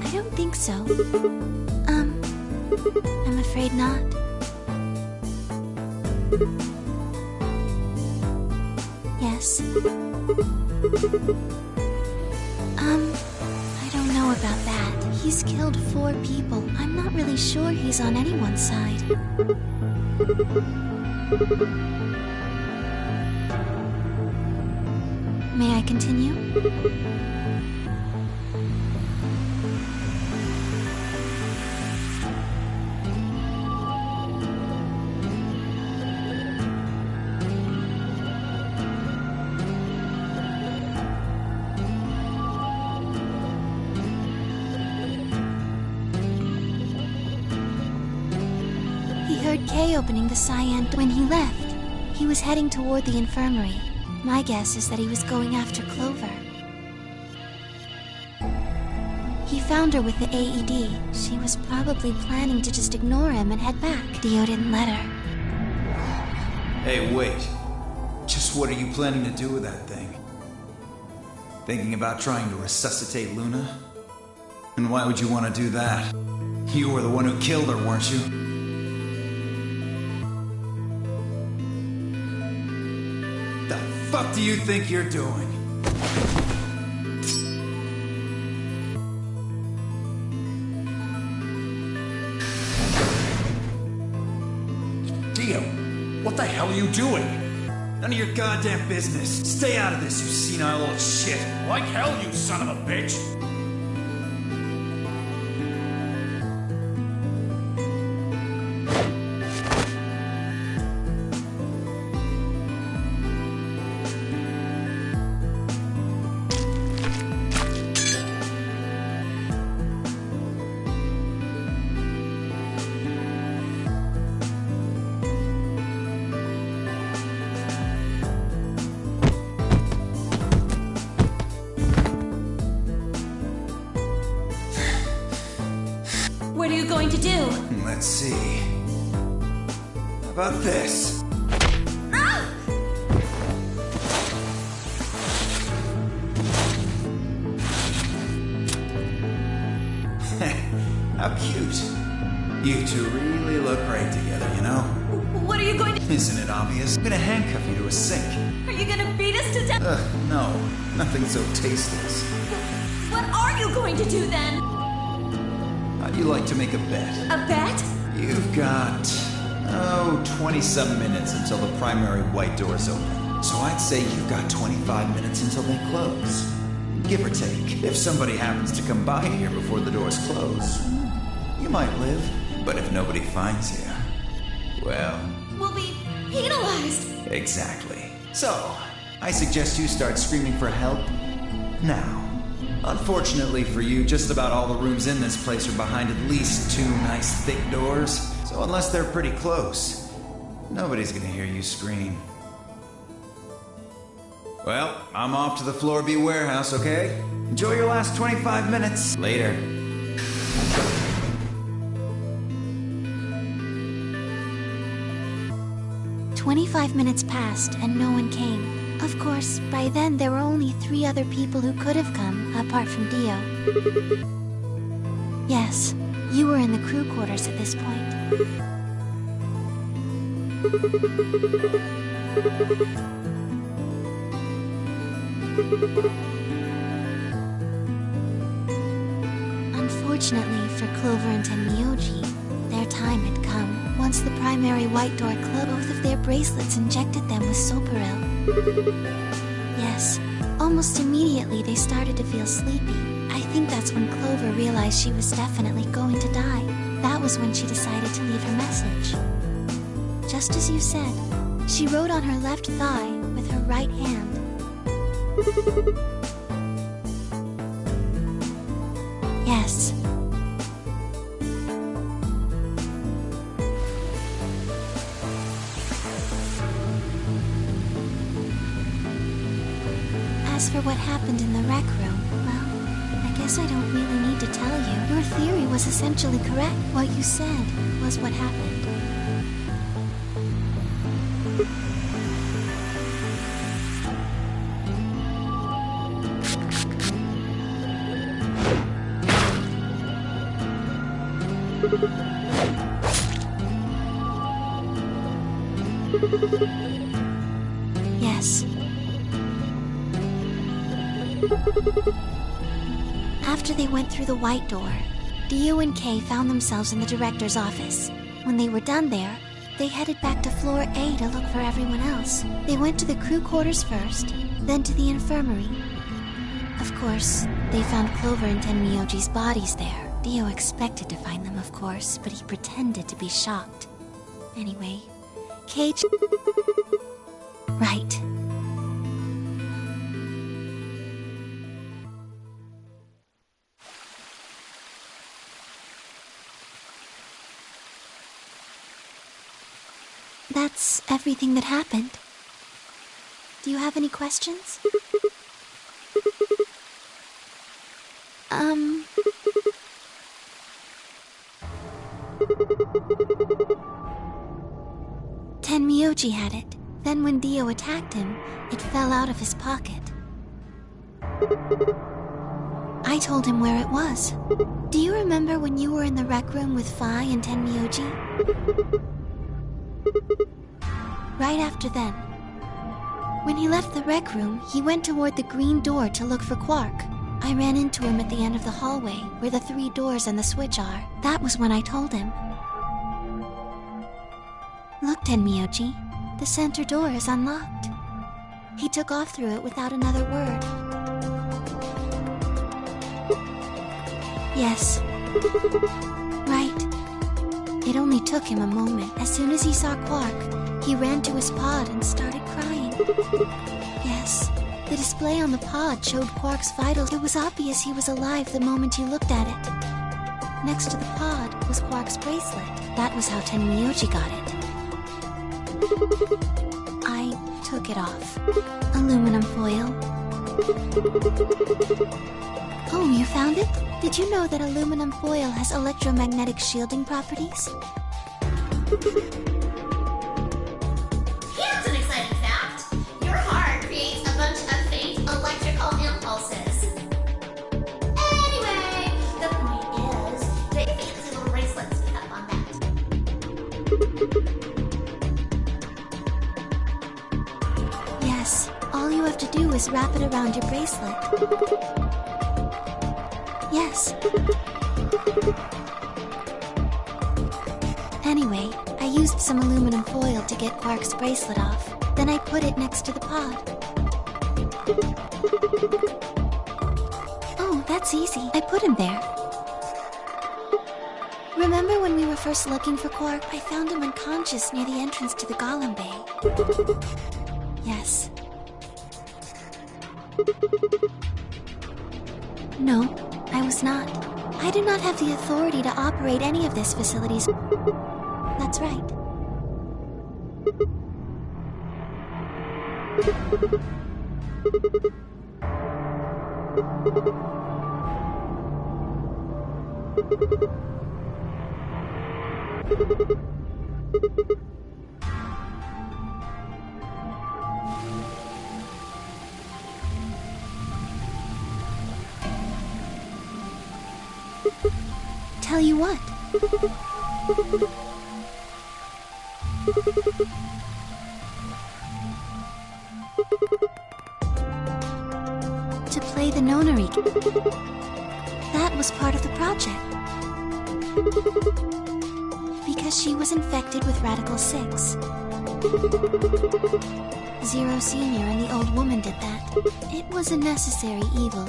I don't think so. I'm afraid not. Yes. I don't know about that. He's killed 4 people. I'm not really sure he's on anyone's side. May I continue? He heard Kay opening the cyan door. When he left, he was heading toward the infirmary. My guess is that he was going after Clover. He found her with the AED. She was probably planning to just ignore him and head back. Dio didn't let her. Hey, wait. Just what are you planning to do with that thing? Thinking about trying to resuscitate Luna? And why would you want to do that? You were the one who killed her, weren't you? The fuck do you think you're doing? Dio, what the hell are you doing? None of your goddamn business. Stay out of this, you senile old shit. Like hell, you son of a bitch! What are you going to do? Let's see. How about this? How cute. You two really look great together, you know? What are you going to... Isn't it obvious? I'm gonna handcuff you to a sink. Are you gonna beat us to death? No. Nothing so tasteless. What are you going to do then? How'd you like to make a bet? A bet? You've got, 20-some minutes until the primary white doors open. So I'd say you've got 25 minutes until they close. Give or take. If somebody happens to come by here before the doors close, you might live. But if nobody finds you, well... We'll be penalized. Exactly. So, I suggest you start screaming for help now. Unfortunately for you, just about all the rooms in this place are behind at least 2 nice thick doors. So unless they're pretty close, nobody's gonna hear you scream. Well, I'm off to the Floor B warehouse, okay? Enjoy your last 25 minutes. Later. 25 minutes passed and no one came. Of course, by then there were only 3 other people who could have come, apart from Dio. Yes, you were in the crew quarters at this point. Unfortunately for Cloverant and Miyoji, their time had come. Once the primary white door closed, both of their bracelets injected them with Soparil. Yes, almost immediately they started to feel sleepy. I think that's when Clover realized she was definitely going to die. That was when she decided to leave her message. Just as you said, she wrote on her left thigh with her right hand. Yes. As for what happened in the rec room, well, I guess I don't really need to tell you. Your theory was essentially correct. What you said was what happened. Yes. After they went through the white door, Dio and Kay found themselves in the director's office. When they were done there, they headed back to floor A to look for everyone else. They went to the crew quarters first, then to the infirmary. Of course, they found Clover and Tenmyoji's bodies there. Dio expected to find them, of course, but he pretended to be shocked. Anyway, Cage... Right. That's everything that happened. Do you have any questions? 'Tenmyoji had it. Then when Dio attacked him, it fell out of his pocket. I told him where it was. Do you remember when you were in the rec room with Phi and Tenmyoji? Right after then. When he left the rec room, he went toward the green door to look for Quark. I ran into him at the end of the hallway, where the 3 doors and the switch are. That was when I told him. Look, Tenmyoji, the center door is unlocked. He took off through it without another word. Yes. Right. It only took him a moment. As soon as he saw Quark, he ran to his pod and started crying. Yes. The display on the pod showed Quark's vitals. It was obvious he was alive the moment you looked at it. Next to the pod was Quark's bracelet. That was how Tenmyoji got it. I took it off. Aluminum foil. Oh, you found it? Did you know that aluminum foil has electromagnetic shielding properties? Here's an exciting fact. Your heart creates a bunch of faint electrical impulses. Anyway, the point is, they fancy little bracelets pick up on that. Yes, all you have to do is wrap it around your bracelet. Yes. Anyway, I used some aluminum foil to get Quark's bracelet off. Then I put it next to the pod. Oh, that's easy. I put him there. Remember when we were first looking for Quark, I found him unconscious near the entrance to the Golem Bay. Yes. No, I was not. I do not have the authority to operate any of this facilities. That's right. Tell you what. To play the Nonary. That was part of the project. Because she was infected with Radical 6. Zero Senior and the old woman did that. It was a necessary evil.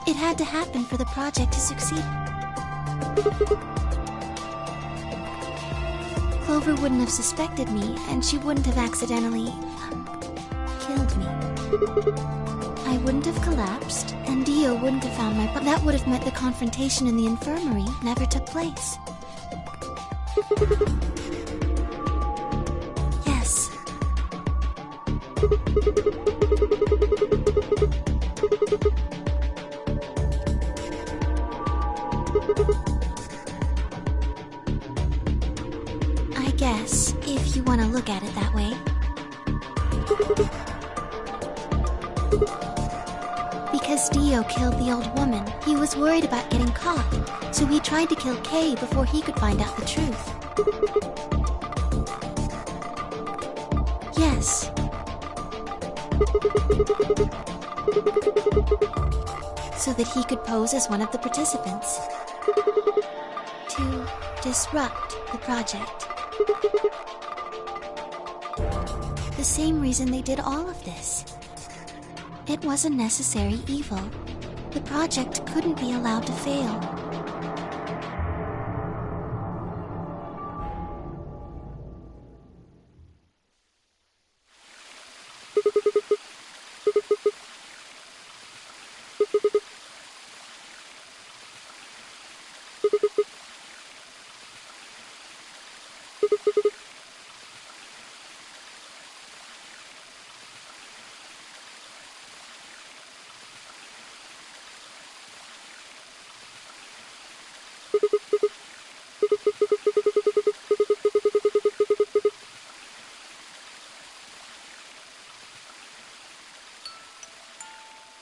It had to happen for the project to succeed. Clover wouldn't have suspected me, and she wouldn't have accidentally... killed me. I wouldn't have collapsed, and Dio wouldn't have found my... That would have meant the confrontation in the infirmary never took place. Yes. I guess, if you want to look at it that way. Because Dio killed the old woman, he was worried about getting caught, so he tried to kill Kay before he could find out the truth. Yes. so that he could pose as one of the participants. To disrupt the project. The same reason they did all of this. It was a necessary evil. The project couldn't be allowed to fail.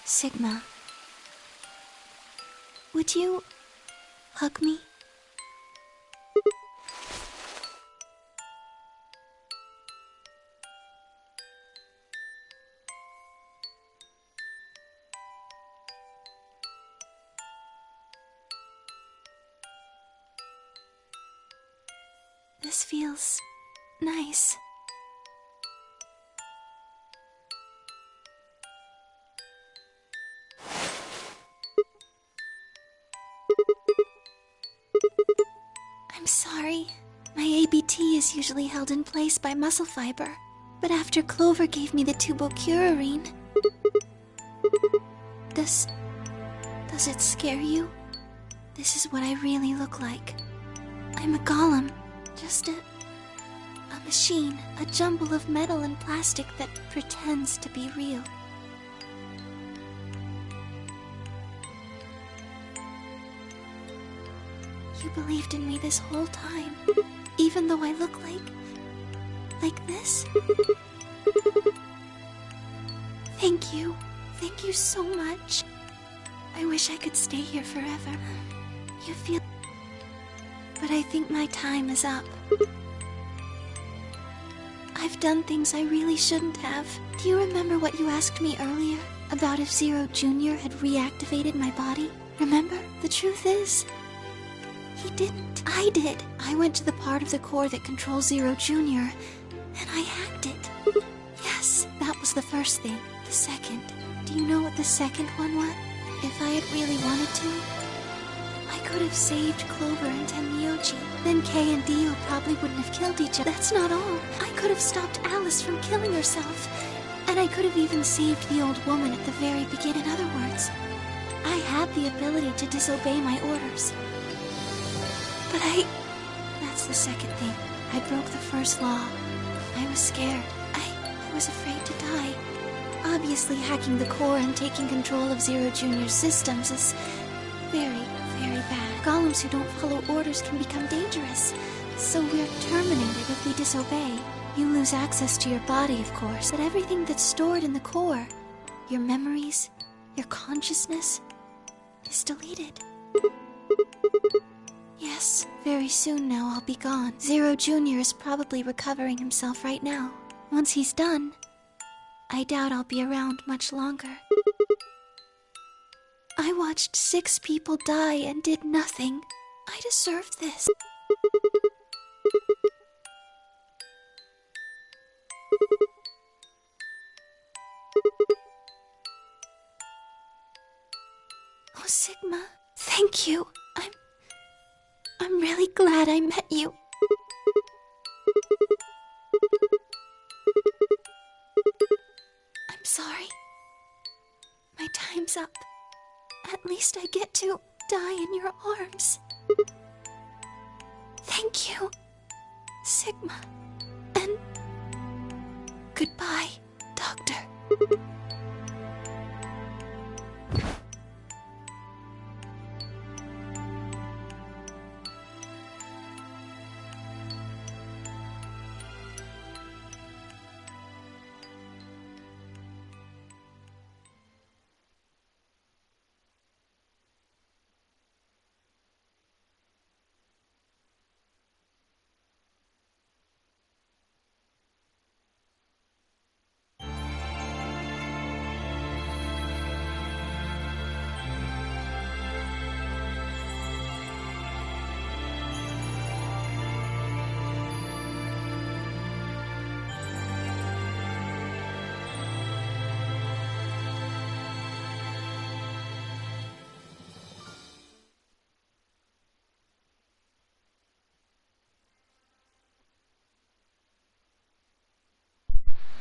Sigma, would you hug me? This feels nice. I'm sorry. My ABT is usually held in place by muscle fiber, but after Clover gave me the tubocurarine... Does it scare you? This is what I really look like. I'm a golem. Just a machine, a jumble of metal and plastic that pretends to be real. You believed in me this whole time, even though I look like this? Thank you. Thank you so much. I wish I could stay here forever. You feel... But I think my time is up. I've done things I really shouldn't have. Do you remember what you asked me earlier? About if Zero Jr. had reactivated my body? Remember? The truth is... he didn't. I did. I went to the part of the core that controls Zero Jr. and I hacked it. Yes, that was the first thing. The second. Do you know what the second one was? If I had really wanted to, I could have saved Clover and Tenmyoji. Then Kay and Dio probably wouldn't have killed each other. That's not all. I could have stopped Alice from killing herself. And I could have even saved the old woman at the very beginning. In other words, I had the ability to disobey my orders. But that's the second thing. I broke the first law. I was scared. I was afraid to die. Obviously, hacking the core and taking control of Zero Jr.'s systems is very, very bad. Golems who don't follow orders can become dangerous. So we're terminated if we disobey. You lose access to your body, of course, but everything that's stored in the core, your memories, your consciousness, is deleted. Yes, very soon now I'll be gone. Zero Jr. is probably recovering himself right now. Once he's done, I doubt I'll be around much longer. I watched 6 people die and did nothing. I deserved this. Oh, Sigma, thank you. I'm really glad I met you. I'm sorry. My time's up. At least I get to die in your arms. Thank you, Sigma. And goodbye, Doctor.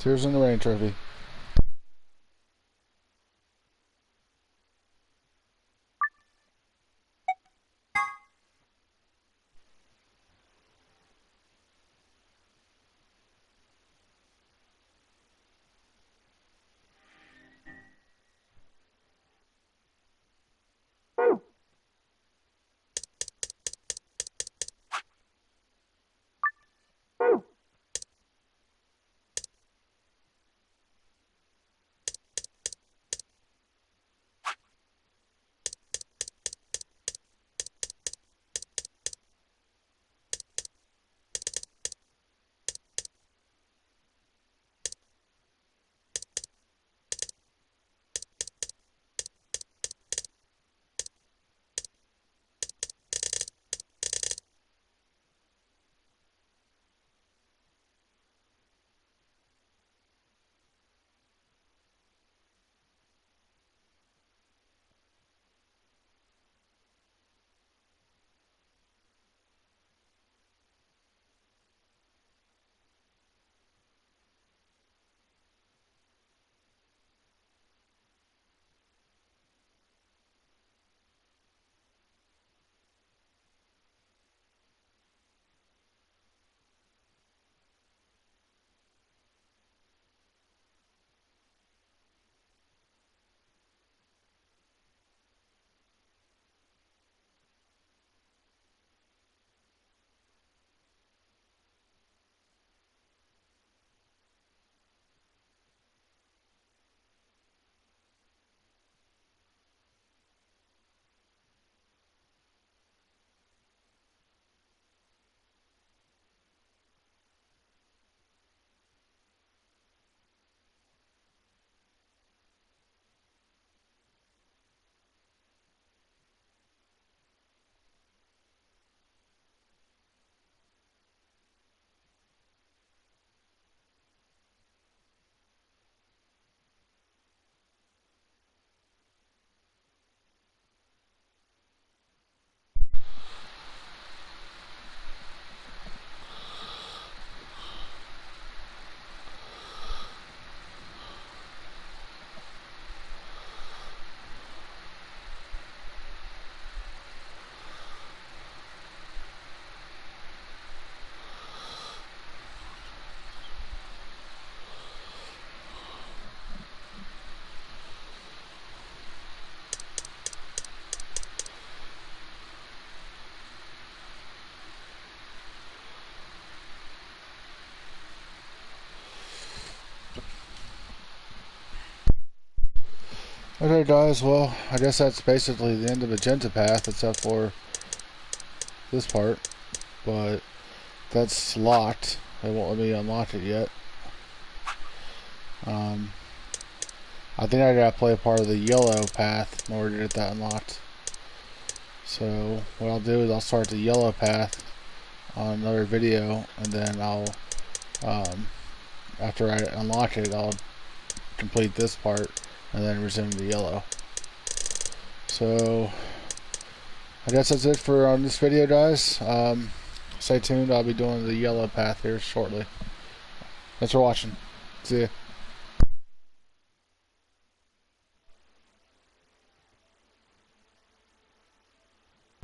Tears in the Rain trophy. Okay guys, well, I guess that's basically the end of Magenta Path, except for this part. But that's locked. They won't let me unlock it yet. I think I gotta play a part of the yellow path in order to get that unlocked. So what I'll do is I'll start the yellow path on another video, and then I'll, after I unlock it, I'll complete this part and then resume the yellow. So I guess that's it for on this video, guys. Stay tuned. I'll be doing the yellow path here shortly. Thanks for watching. See ya.